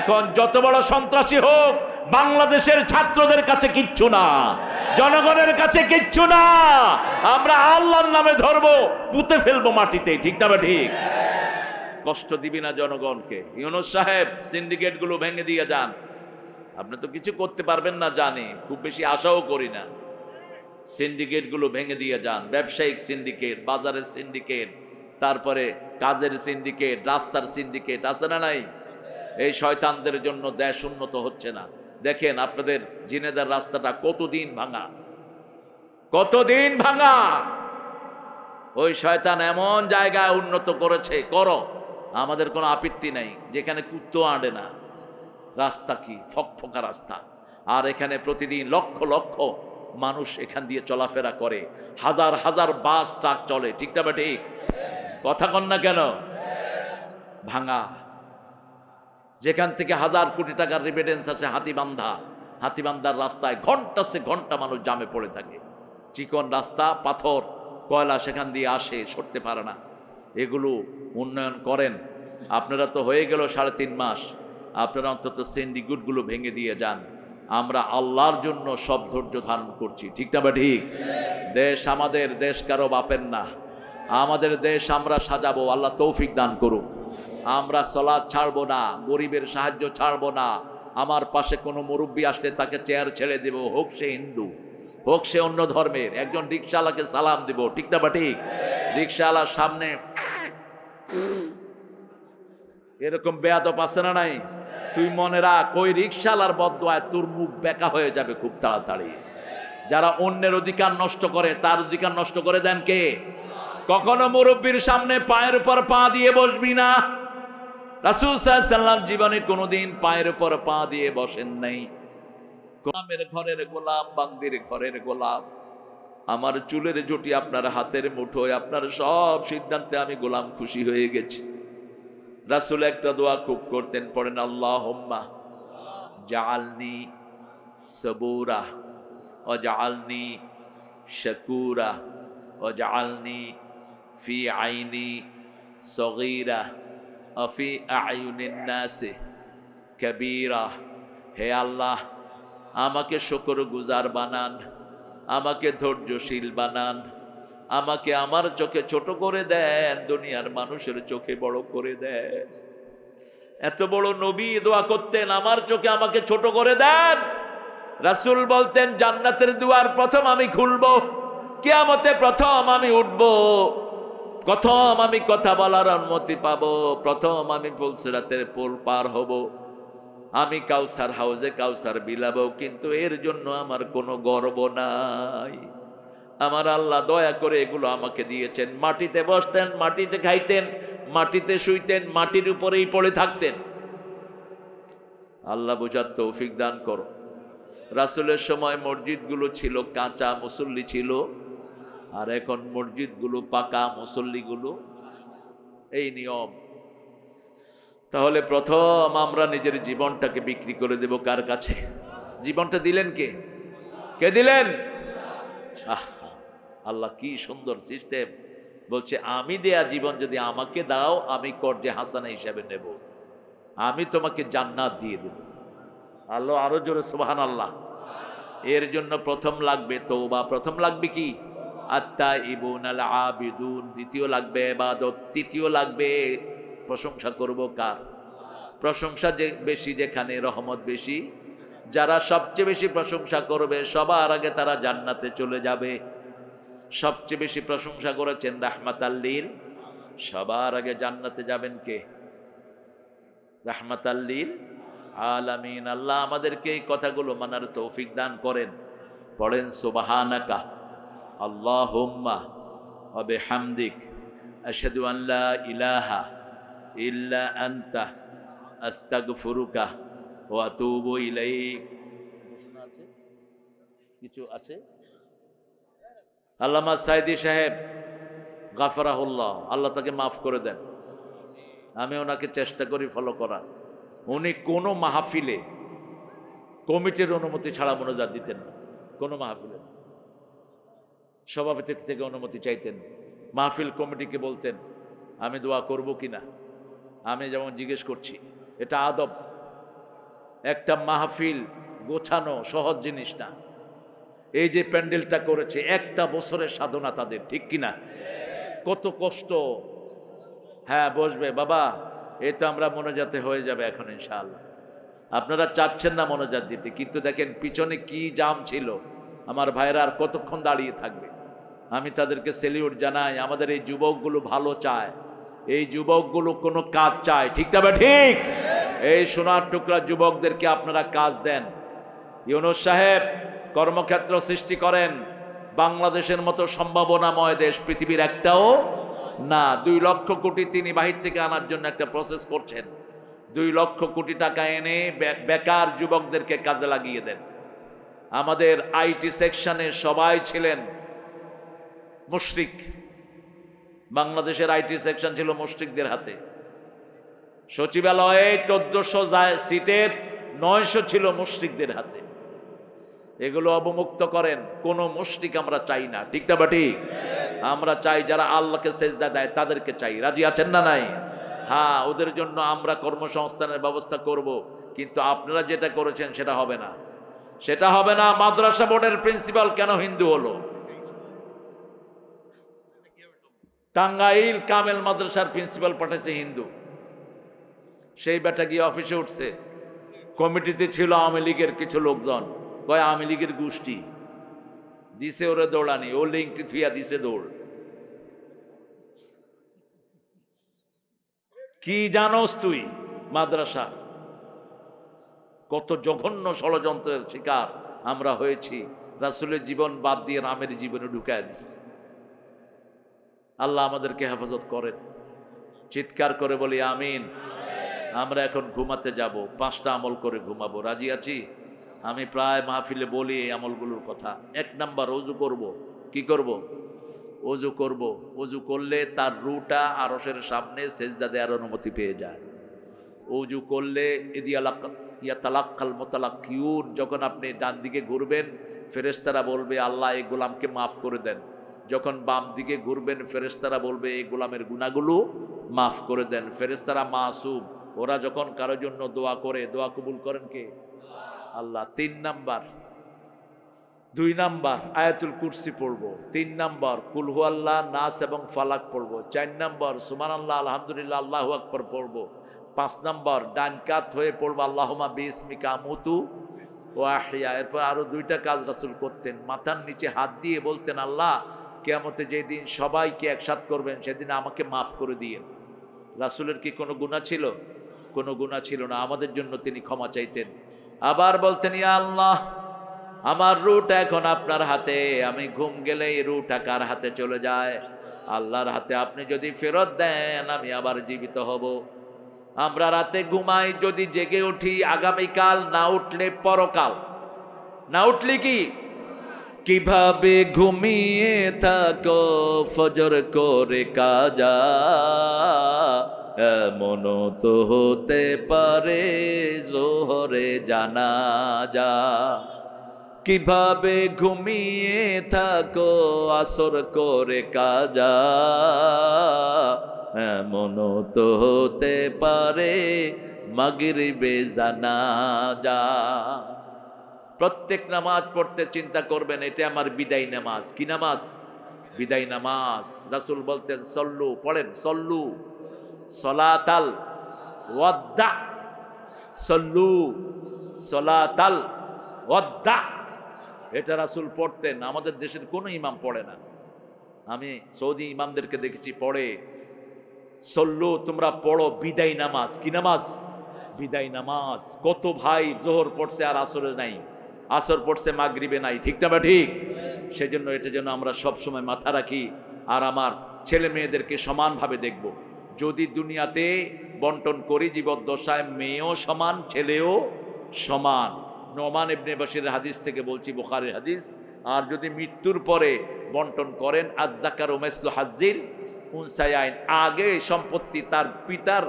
S1: এখন যত বড় সন্ত্রাসী হোক, বাংলাদেশের ছাত্রদের কাছে কিচ্ছু না, জনগণের কাছে কিচ্ছু না। আমরা আল্লাহর নামে ধরবো, পুঁতে ফেলবো মাটিতে, ঠিক না বা ঠিক? কষ্ট দিবি না জনগণকে। ইউনূস সাহেব সিন্ডিকেট গুলো ভেঙে দিয়ে যান। আপনি তো কিছু করতে পারবেন না জানি, খুব বেশি আশাও করি না। সিন্ডিকেট গুলো ভেঙে দিয়ে যান। ব্যবসায়িক সিন্ডিকেট, বাজারের সিন্ডিকেট, তারপরে কাজের সিন্ডিকেট, রাস্তার সিন্ডিকেট আছে না নাই? এই শয়তানদের জন্য দেশ উন্নত হচ্ছে না। দেখেন আপনাদের জিনেদার রাস্তাটা কতদিন ভাঙা, কতদিন ভাঙা। ওই শয়তান এমন জায়গায় উন্নত করেছে, করো, আমাদের কোনো আপত্তি নাই, যেখানে কুত্তো আঁটে না। রাস্তা কি ফকফকা রাস্তা, আর এখানে প্রতিদিন লক্ষ লক্ষ মানুষ এখান দিয়ে চলাফেরা করে, হাজার হাজার বাস ট্রাক চলে, ঠিক না? ঠিক কথা কন না কেন? ভাঙা, যেখান থেকে 1000 কোটি টাকার রিমিটেন্স আছে হাতিবান্ধার রাস্তায় ঘন্টা সে ঘন্টা মানুষ জামে পড়ে থাকে। চিকন রাস্তা, পাথর কয়লা সেখান দিয়ে আসে, সরতে পারে না। এগুলো উন্নয়ন করেন। আপনারা তো হয়ে গেল 3.5 মাস, আপনারা অন্তত সিন্ডিকেটগুলো ভেঙে দিয়ে যান। আমরা আল্লাহর জন্য সব ধৈর্য ধারণ করছি, ঠিক না বা ঠিক? দেশ আমাদের, দেশ কারো বাপের না। আমাদের দেশ আমরা সাজাবো, আল্লাহ তৌফিক দান করুক। আমরা সালাত ছাড়বো না, গরিবের সাহায্য ছাড়বো না। আমার পাশে কোনো মুরব্বী আসলে তাকে চেয়ার ছেড়ে দেব, হোক সে হিন্দু হোক সে অন্য ধর্মের। একজন রিকশাওয়ালাকে সালাম দিব, ঠিক না বা ঠিক? রিকশাওয়ালার সামনে এরকম বেয়াদব আছে না নাই? তুই মনে রাখ, ওই রিকশাওয়ালার বদদোয়ায় তোর মুখ বেঁকা হয়ে যাবে খুব তাড়াতাড়ি। যারা অন্যের অধিকার নষ্ট করে, তার অধিকার নষ্ট করে দেন কে? কখনো মুরব্বীর সামনে পায়ের উপর পা দিয়ে বসবি না। রাসূল সাল্লাল্লাহু আলাইহি ওয়াসাল্লাম জীবনে কোনোদিন পায়ের উপর পা দিয়ে বসেন নাই। গোলামের ঘরের গোলাম, বান্দির ঘরের গোলাম। আমার চুলের জুটি আপনার হাতের মুঠোয়, আপনার সব সিদ্ধান্তে আমি গোলাম খুশি হয়ে গেছি। রাসূল একটা দোয়া খুব করতেন, পড়েন আল্লাহুম্মা জাআলনি সাবুরা ওয়া জাআলনি শাকুরা ওয়া জাআলনি ফি আইনি সগীরা ওয়া ফি আয়ুনিন নাসি কাবীরা। হে আল্লাহ, আমাকে শুকরগুজার বানান, আমাকে ধৈর্যশীল বানান, আমাকে আমার চোখে ছোট করে দেন, দুনিয়ার মানুষের চোখে বড় করে দেন। এত বড় নবী দোয়া করতেন, আমার চোখে আমাকে ছোট করে দেন। রাসূল বলতেন, জান্নাতের দুয়ার প্রথম আমি খুলবো, কিয়ামতে প্রথম আমি উঠবো, প্রথম আমি কথা বলার অনুমতি পাবো, প্রথম আমি পুলসিরাতের পুল পার হব, আমি কাউসার হাউজে কাউসার বিলাবো। কিন্তু এর জন্য আমার কোনো গর্ব নাই। আমার আল্লাহ দয়া করে এগুলো আমাকে দিয়েছেন। মাটিতে বসতেন, মাটিতে খাইতেন, মাটিতে শুইতেন, মাটির উপরেই পড়ে থাকতেন। আল্লাহ বুঝার তৌফিক দান করো। রাসূলের সময় মসজিদগুলো ছিল কাঁচা, মুসল্লি ছিল, আর এখন মসজিদগুলো পাকা, মুসল্লিগুলো। এই নিয়ম। তাহলে প্রথম আমরা নিজের জীবনটাকে বিক্রি করে দেব কার কাছে? জীবনটা দিলেন কে? কে দিলেন? আল্লাহ কি সুন্দর সিস্টেম। বলছে, আমি দেয়া জীবন যদি আমাকে দাও, আমি কর্জে হাসানা হিসাবে নেব, আমি তোমাকে জান্নাত দিয়ে দেব। আল্লাহ আরো জোরে সুবহানাল্লাহ। এর জন্য প্রথম লাগবে তওবা, প্রথম লাগবে কি? আত-তাইবুন আল আবিদুন, দ্বিতীয় লাগবে ইবাদত, তৃতীয় লাগবে প্রশংসা করব কার? প্রশংসা যে বেশি যেখানে রহমত বেশি। যারা সবচেয়ে বেশি প্রশংসা করবে সবার আগে তারা জান্নাতে চলে যাবে। সবচেয়ে বেশি প্রশংসা করেছেন রাহমাতাল লিল, সবার আগে জান্নাতে যাবেন কে? রাহমাতাল লিল আলামিন। আল্লাহ আমাদেরকে এই কথাগুলো মানার তৌফিক দান করেন। পড়েন সুবহানাকা আল্লাহুম্মা ওয়া বিহামদিক আশহাদু আন লা ইলাহা ইল্লা আনতা আস্তাগফিরুকা ওয়া আতুবু ইলাইক। কিছু আছে? আল্লামা সাইদি সাহেব গাফরাহুল্লাহ, আল্লাহ তাকে মাফ করে দেন। আমি ওনাকে চেষ্টা করি ফলো করার। উনি কোনো মাহফিলে কমিটির অনুমতি ছাড়া মোনাজাত দিতেন না। কোনো মাহফিলে সভাপতি থেকে অনুমতি চাইতেন। মাহফিল কমিটিকে বলতেন, আমি দোয়া করব কিনা। আমি যেমন জিজ্ঞেস করছি, এটা আদব। একটা মাহফিল গোছানো সহজ জিনিস না। এই যে প্যান্ডেলটা করেছে, একটা বছরের সাধনা তাদের, ঠিক কিনা? কত কষ্ট। হ্যাঁ বসবে বাবা, এই তো আমরা মোনাজাতে হয়ে যাবে এখন ইনশাআল্লাহ। আপনারা চাচ্ছেন না মোনাজাত দিতে, কিন্তু দেখেন পিছনে কি জাম ছিল। আমার ভাইরা আর কতক্ষণ দাঁড়িয়ে থাকবে? আমি তাদেরকে সেলিউট জানাই। আমাদের এই যুবকগুলো ভালো চায়, এই যুবকগুলো কোনো কাজ চায়, ঠিক না বা ঠিক? এই সোনার টুকরা যুবকদেরকে আপনারা কাজ দেন। ইউনূস সাহেব কর্মক্ষেত্র সৃষ্টি করেন। বাংলাদেশের মতো সম্ভাবনাময় দেশ পৃথিবীর একটাও না। 2 লক্ষ কোটি তিনি বাহির থেকে আনার জন্য একটা প্রসেস করছেন। 2 লক্ষ কোটি টাকা এনে বেকার যুবকদেরকে কাজে লাগিয়ে দেন। আমাদের আইটি সেকশনে সবাই ছিলেন মুশরিক। বাংলাদেশের আইটি সেকশন ছিল মুশরিকদের হাতে। সচিবালয়ে 1400 সিটের 900 ছিল মুশরিকদের হাতে। এগুলো অবমুক্ত করেন। কোন মুশরিক আমরা চাই না, ঠিক না বাটি? আমরা চাই যারা আল্লাহকে সেজদা দেয় তাদেরকে চাই। রাজি আছেন না নাই? হ্যাঁ, ওদের জন্য আমরা কর্মসংস্থানের ব্যবস্থা করব, কিন্তু আপনারা যেটা করেছেন সেটা হবে না, সেটা হবে না। মাদ্রাসা বোর্ডের প্রিন্সিপাল কেন হিন্দু হলো? টাঙ্গাইল কামেল মাদ্রাসার প্রিন্সিপাল পাঠাইছে হিন্দু, সেই বেটা গিয়ে অফিসে উঠছে। কমিটিতে ছিল আওয়ামী লীগের কিছু লোকজন, কয় আওয়ামী লীগের গোষ্ঠী দিছে ওরে দৌড়ানি, ও লিঙ্কটি থুইয়া দিছে দৌড়। কি জানোস তুই? মাদ্রাসা কত জঘন্য ষড়যন্ত্রের শিকার আমরা হয়েছি। রাসূলের জীবন বাদ দিয়ে রামের জীবনে ঢুকায় দিছে। আল্লাহ আমাদেরকে হেফাজত করেন। চিৎকার করে বলি আমিন। আমরা এখন ঘুমাতে যাব, 5টা আমল করে ঘুমাবো। রাজি আছি? আমি প্রায় মাহফিলে বলি এই আমলগুলোর কথা। 1 নাম্বার, ওযু করব। কি করব? ওযু করব। ওযু করলে তার রুটা আরশের সামনে সেজদা দেওয়ার অনুমতি পেয়ে যায়। ওযু করলে ইয়াতালাক্কাল মুতালাক্কিউন, যখন আপনি ডান দিকে ঘুরবেন ফেরেশতারা বলবে আল্লাহ এই গোলামকে মাফ করে দেন। যখন বাম দিকে ঘুরবেন ফেরেশতারা বলবে এই গোলামের গুনাহগুলো মাফ করে দেন। ফেরেশতারা মাসুম, ওরা যখন কারোর জন্য দোয়া করে, দোয়া কবুল করেন কে? আল্লাহ। 3 নাম্বার, 2 নাম্বার আয়াতুল কুরসি পড়বো। 3 নাম্বার কুল হুয়াল্লাহ, নাস এবং ফালাক পড়বো। 4 নাম্বার সুবহানাল্লাহ, আলহামদুলিল্লাহ, আল্লাহু আকবার পড়বো। 5 নাম্বার ডান কাত হয়ে পড়বো আল্লাহুম্মা বিসমিকা আমুতু ওয়া আহইয়া। এরপর আরো 2টা কাজ রাসূল করতেন। মাথার নিচে হাত দিয়ে বলতেন আল্লাহ কিয়ামতে যেদিন সবাইকে একসাথ করবেন সেদিন আমাকে মাফ করে দিয়েন। রাসূলের কি কোনো গুনাহ ছিল? কোনো গুনাহ ছিল না, আমাদের জন্য তিনি ক্ষমা চাইতেন। আবার বলতেন ইয়া আল্লাহ আমার রুটা এখন আপনার হাতে, আমি ঘুম গেলেই রুটা কার হাতে চলে যায়? আল্লাহর হাতে। আপনি যদি ফেরত দেন আমি আবার জীবিত হব। আমরা রাতে ঘুমাই, যদি জেগে উঠি আগামীকাল, না উঠলে পরকাল। না উঠলে কি? কিভাবে ঘুমিয়ে থাকো ফজর করে কাজা, এমনও তো হতে পারে জোহরে জানাজা। কিভাবে ঘুমিয়ে থাকো আসর করে কাজা, এমনও তো হতে পারে মাগরিবে জানাজা। প্রত্যেক নামাজ পড়তে চিন্তা করবেন এটা আমার বিদায় নামাজ। কি নামাজ? বিদায় নামাজ। রাসূল বলতেন সল্লু, পড়েন সল্লু সলাতাল ওয়াদ্দা, সল্লু সলাতাল ওয়াদ্দা। এটা রাসূল পড়তেন। আমাদের দেশের কোনো ইমাম পড়ে না। আমি সৌদি ইমামদেরকে দেখেছি পড়ে। সল্লু, তোমরা পড়ো বিদায় নামাজ। কি নামাজ? বিদায় নামাজ। কত ভাই জোহর পড়ছে আর আসরে নাই, আসর পড়ছে মাগরিবে নাই, ঠিক না বা ঠিক? সেজন্য এটা যেন আমরা সবসময় মাথা রাখি। আর আমার ছেলে মেয়েদেরকে সমানভাবে দেখব। যদি দুনিয়াতে বন্টন করি জীবদ্দশায় মেয়েও সমান ছেলেও সমান। নোমান ইবনে বাশিরের হাদিস থেকে বলছি, বুখারীর হাদিস। আর যদি মৃত্যুর পরে বন্টন করেন আয-যাকারু মিসলু হাজ্জিল উনসায়াইন, আগে সম্পত্তি তার পিতার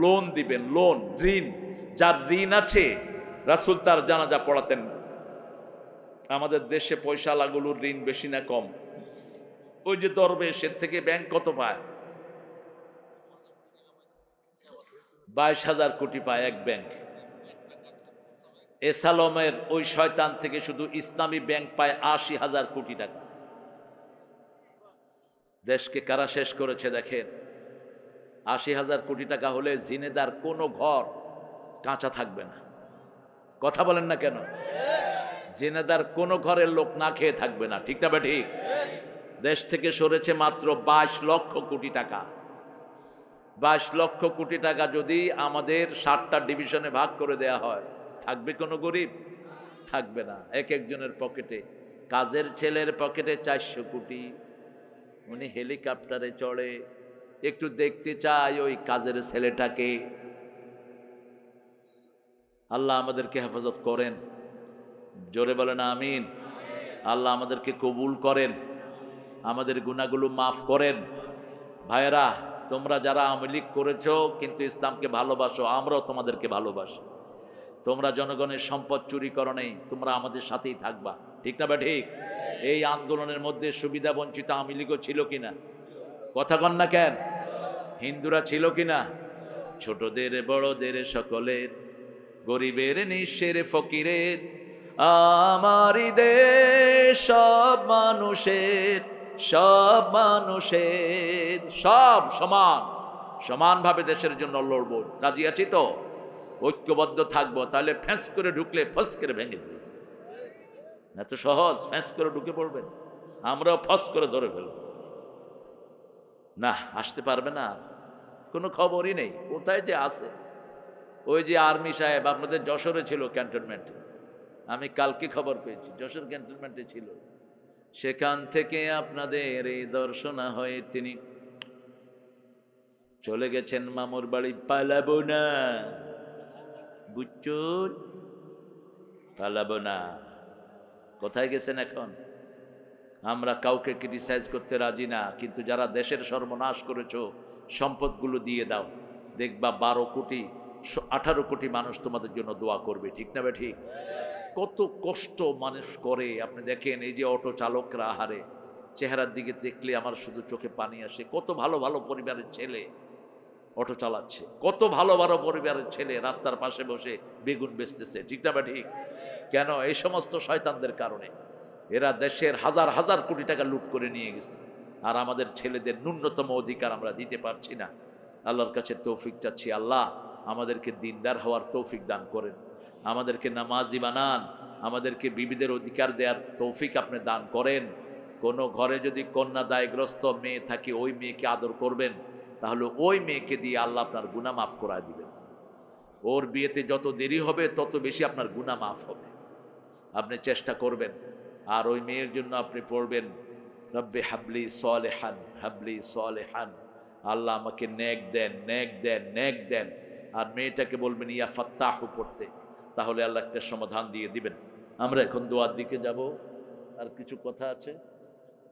S1: লোন দিবেন, লোন ঋণ, যার ঋণ আছে রাসূল তার জানাজা পড়াতেন। আমাদের দেশে পয়সালাগুলোর ঋণ বেশি না কম? ওই যে দরবেশের থেকে ব্যাংক কত পায়? 22,000 কোটি পায় এক ব্যাংক। এসালমের ওই শয়তান থেকে শুধু ইসলামী ব্যাংক পায় 80,000 কোটি টাকা। দেশকে কারা শেষ করেছে দেখেন। 80,000 কোটি টাকা হলে জিনেদার কোনো ঘর কাঁচা থাকবে না। কথা বলেন না কেন? জিনেদার কোনো ঘরের লোক না খেয়ে থাকবে না, ঠিক না? ঠিক। দেশ থেকে সরেছে মাত্র 22 লক্ষ কোটি টাকা। 22 লক্ষ কোটি টাকা যদি আমাদের 7টা ডিভিশনে ভাগ করে দেয়া হয়, থাকবে কোনো গরিব? থাকবে না। এক একজনের পকেটে, কাজের ছেলের পকেটে 400 কোটি, উনি হেলিকপ্টারে চড়ে, একটু দেখতে চাই ওই কাজের ছেলেটাকে। আল্লাহ আমাদেরকে হেফাজত করেন, জোরে বলেন আমিন। আল্লাহ আমাদেরকে কবুল করেন, আমাদের গুনাহগুলো মাফ করেন। ভাইয়েরা, তোমরা যারা আওয়ামী লীগ করেছো কিন্তু ইসলামকে ভালোবাসো, আমরাও তোমাদেরকে ভালোবাসি। তোমরা জনগণের সম্পদ চুরি করো নেই, তোমরা আমাদের সাথেই থাকবা, ঠিক না বা ঠিক? এই আন্দোলনের মধ্যে সুবিধা বঞ্চিত আওয়ামী লীগও ছিল কিনা? কথা কন না কেন? হিন্দুরা ছিল কিনা? ছোটদের বড়দের সকলের, গরিবের নিঃস্বের ফকিরের, আমারই দেশ সব মানুষের, সব মানুষের, সব সমান, সমানভাবে দেশের জন্য লড়বো। রাজি আছি তো? ঐক্যবদ্ধ থাকবো, তাহলে ফ্যাঁস করে ঢুকলে ফস করে ভেঙে দেবে। এত সহজ? ফ্যাঁস করে ঢুকে পড়বেন, আমরাও ফস করে ধরে ফেলব না, আসতে পারবে না। কোনো খবরই নেই কোথায় যে আছে। ওই যে আর্মি সাহেব আপনাদের যশোরে ছিল ক্যান্টনমেন্টে, আমি কালকে খবর পেয়েছি যশোর ক্যান্টনমেন্টে ছিল, সেখান থেকে আপনাদের এই দর্শনা হয়ে তিনি চলে গেছেন মামুর বাড়ি। পালাবো না, বুচ্চুর, পালাবো না। কোথায় গেছেন এখন? আমরা কাউকে ক্রিটিসাইজ করতে রাজি না, কিন্তু যারা দেশের সর্বনাশ করেছো সম্পদগুলো দিয়ে দাও, দেখবা 12 কোটি 18 কোটি মানুষ তোমাদের জন্য দোয়া করবে, ঠিক না বে ঠিক? কত কষ্ট মানুষ করে আপনি দেখেন। এই যে অটো চালকরা, আহারে চেহারার দিকে দেখলে আমার শুধু চোখে পানি আসে। কত ভালো ভালো পরিবারের ছেলে অটো চালাচ্ছে, কত ভালো ভালো পরিবারের ছেলে রাস্তার পাশে বসে বেগুন বেচতেছে, ঠিক না বা ঠিক? কেন? এই সমস্ত শয়তানদের কারণে। এরা দেশের হাজার হাজার কোটি টাকা লুট করে নিয়ে গেছে, আর আমাদের ছেলেদের ন্যূনতম অধিকার আমরা দিতে পারছি না। আল্লাহর কাছে তৌফিক চাচ্ছি, আল্লাহ আমাদেরকে দিনদার হওয়ার তৌফিক দান করেন, আমাদেরকে নামাজি বানান, আমাদেরকে বিবিদের অধিকার দেওয়ার তৌফিক আপনি দান করেন। কোনো ঘরে যদি কন্যা দায়গ্রস্ত মেয়ে থাকে, ওই মেয়েকে আদর করবেন, তাহলে ওই মেয়েকে দিয়ে আল্লাহ আপনার গুনাহ মাফ করায় দিবেন। ওর বিয়েতে যত দেরি হবে তত বেশি আপনার গুনাহ মাফ হবে, আপনি চেষ্টা করবেন। আর ওই মেয়ের জন্য আপনি পড়বেন রব্বে হাবলি সালেহান, হাবলি সালেহান, আল্লাহ আমাকে নেক দেন, নেক দেন, নেক দেন। আর মেয়েটাকে বলবেন ইয়া ফাত্তাহু পড়তে, তাহলে আল্লাহ একটা সমাধান দিয়ে দিবেন। আমরা এখন দোয়ার দিকে যাব। আর কিছু কথা আছে?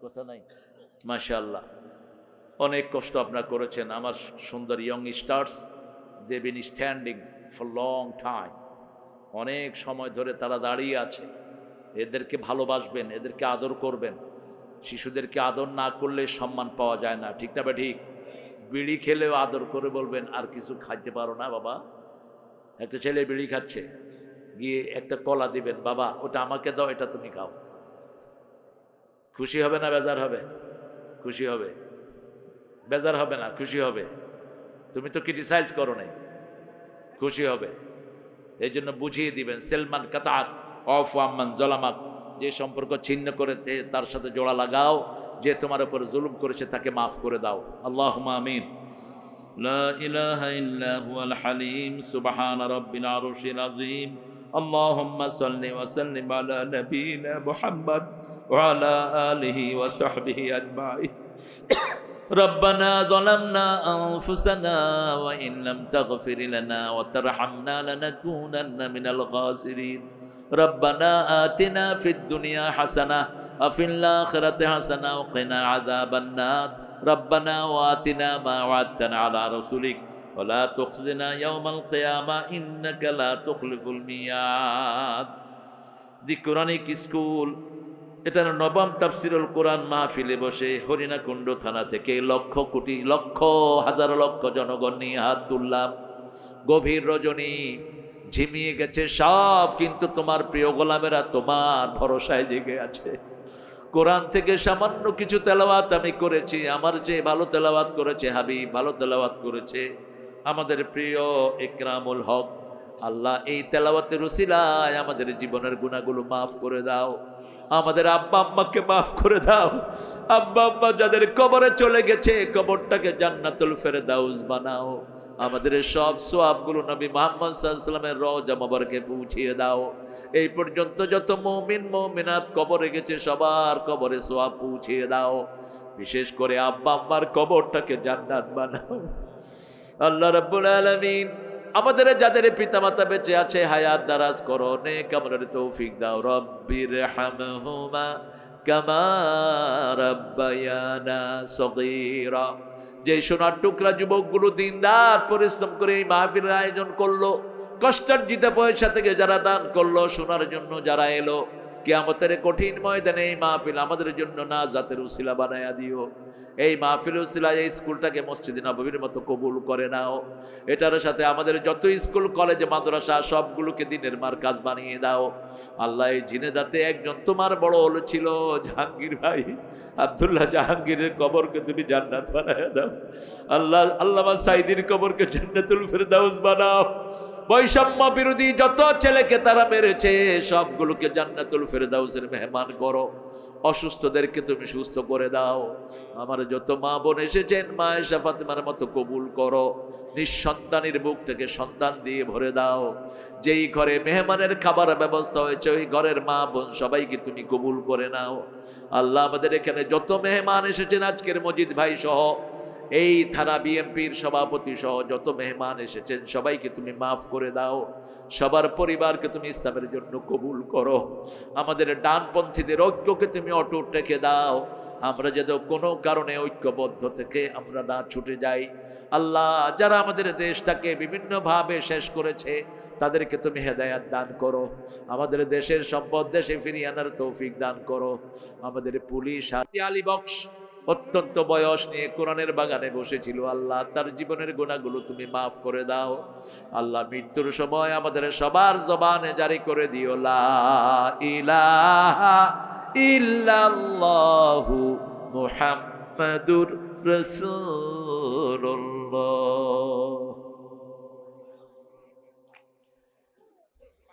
S1: কথা নাই? মাশাআল্লাহ, অনেক কষ্ট আপনারা করেছেন। আমার সুন্দর young stars, they been standing for long time, অনেক সময় ধরে তারা দাঁড়িয়ে আছে। এদেরকে ভালোবাসবেন, এদেরকে আদর করবেন। শিশুদেরকে আদর না করলে সম্মান পাওয়া যায় না, ঠিক না বা ঠিক? বিড়ি খেলেও আদর করে বলবেন আর কিছু খাইতে পারো না বাবা। একটা ছেলে বিড়ি খাচ্ছে, গিয়ে একটা কলা দিবেন, বাবা ওটা আমাকে দাও, এটা তুমি খাও। খুশি হবে না বেজার হবে? খুশি হবে। বেজার হবে না, খুশি হবে। তুমি তো ক্রিটিসাইজ করো নাই, খুশি হবে। এই জন্য বুঝিয়ে দিবেন, সেলমান কাতাক অফ আম্মান জলামাক, যে সম্পর্ক ছিন্ন করে তার সাথে জোড়া লাগাও, যে তোমার উপর জুলুম করেছে তাকে মাফ করে দাও। আল্লাহুম্মা আমিন। লা ইলাহা ইল্লা হুয়াল হালিম সুবহান রাব্বিল আরশিল আযীম। আল্লাহুম্মা সাল্লি ওয়া সাল্লিম আলা নাবিয়িনা মুহাম্মদ ওয়া আলা আলিহি ওয়া সাহবিহি আজমাইন। ربنا ظلمنا أنفسنا وإن لم تغفر لنا وترحمنا لنكونن من الخاسرين ربنا آتنا في الدنيا حسنة وفي الآخرة حسنة وقنا عذاب النار ربنا وآتنا ما وعدتنا على رسلك ولا تخزنا يوم القيامة إنك لا تخلف الميعاد। দি কোরআনিক স্কুল, এটার ৯ম তাফসিরুল কোরআন মাহফিলে বসে হরিণাকুণ্ড থানা থেকে লক্ষ কোটি লক্ষ হাজার লক্ষ জনগণ নিয়ে হাত তুললাম। গভীর রজনী, ঝিমিয়ে গেছে সব, কিন্তু তোমার প্রিয় গোলামেরা তোমার ভরসায় জেগে আছে। কোরআন থেকে সামান্য কিছু তেলাওয়াত আমি করেছি, আমার যে ভালো তেলাওয়াত করেছে হাবিব, ভালো তেলাওয়াত করেছে আমাদের প্রিয় ইকরামুল হক। আল্লাহ এই তেলাওয়াতের উসিলায় আমাদের জীবনের গুনাহগুলো মাফ করে দাও, আমাদের আব্বা আম্মাকে মাফ করে দাও। আব্বা আম্মা যাদের কবরে চলে গেছে, কবরটাকে জান্নাতুল ফেরদাউস বানাও। আমাদের সব সওয়াবগুলো নবী মুহাম্মদ সাল্লাল্লাহু আলাইহি ওয়াসাল্লামের রওজা মোবারকে পৌঁছিয়ে দাও। এই পর্যন্ত যত মুমিন মুমিনাত কবরে গেছে সবার কবরে সওয়াব পৌঁছিয়ে দাও। বিশেষ করে আব্বা আম্মার কবরটাকে জান্নাত বানাও। আল্লাহ রাব্বুল আলামিন আমাদের যাদের পিতামাতা বেঁচে আছে হায়াত দারাজ করো, নেক আমলের তৌফিক দাও। রব্বির হামহুমা কামা রাব্বায়ানা সগীরা। যে সোনার টুকরা যুবকগুলো দিনরাত পরিশ্রম করে এই মাহফিলের আয়োজন করলো, কষ্টার্জিত পয়সা থেকে যারা দান করলো, শোনার জন্য যারা এলো, কিয়ামতের কঠিন ময়দানে এই মাহফিল আমাদের জন্য নাজাতের উসিলা বানায়া দিও। এই মাহফিল উসিলা এই স্কুলটাকে মসজিদে নববীর মতো কবুল করে নাও। এটার সাথে আমাদের যত স্কুল কলেজ মাদ্রাসা সবগুলোকে দিনের মার্কাজ বানিয়ে দাও। আল্লাহ, এই ঝিনেদাতে একজন তোমার বড় ওলি ছিল জাহাঙ্গীর ভাই, আব্দুল্লাহ জাহাঙ্গীরের কবরকে তুমি জান্নাত বানায় দাও। আল্লাহ, আল্লামা সাইদির কবরকে জান্নাতুল ফেরদাউস বানাও। বৈষম্য বিরোধী যত ছেলেকে তারা মেরেছে সবগুলোকে জান্নাতুল ফেরদাউসের মেহমান করো। অসুস্থদেরকে তুমি সুস্থ করে দাও। আমার যত মা বোন এসেছেন মা আয়েশা ফাতেমার মতো কবুল করো। নিঃসন্তানের বুক থেকে সন্তান দিয়ে ভরে দাও। যেই ঘরে মেহমানের খাবার ব্যবস্থা হয়েছে ওই ঘরের মা বোন সবাইকে তুমি কবুল করে নাও। আল্লাহ, আমাদের এখানে যত মেহমান এসেছেন আজকের মজিদ ভাই সহ, এই থানা বিএমপির সভাপতি সহ যত মেহমান এসেছেন সবাইকে তুমি মাফ করে দাও। সবার পরিবারকে তুমি ইসলামের জন্য কবুল করো। আমাদের ডানপন্থীদের ঐক্যকে তুমি অটুট রেখে দাও। আমরা যেন কোনো কারণে ঐক্যবদ্ধ থেকে আমরা না ছুটে যাই। আল্লাহ, যারা আমাদের দেশটাকে বিভিন্নভাবে শেষ করেছে তাদেরকে তুমি হেদায়াত দান করো। আমাদের দেশের সম্পদ দেশে ফিরিয়ে আনার তৌফিক দান করো। আমাদের পুলিশ আলী বক্স অত্যন্ত বয়স নিয়ে কোরআনের বাগানে বসেছিল। আল্লাহ, তার জীবনের গুনাহগুলো তুমি মাফ করে দাও। আল্লাহ, মৃত্যুর সময় আমাদের সবার জবানে জারি করে দিও লা ইলাহা ইল্লাল্লাহু মুহাম্মাদুর রাসূলুল্লাহ।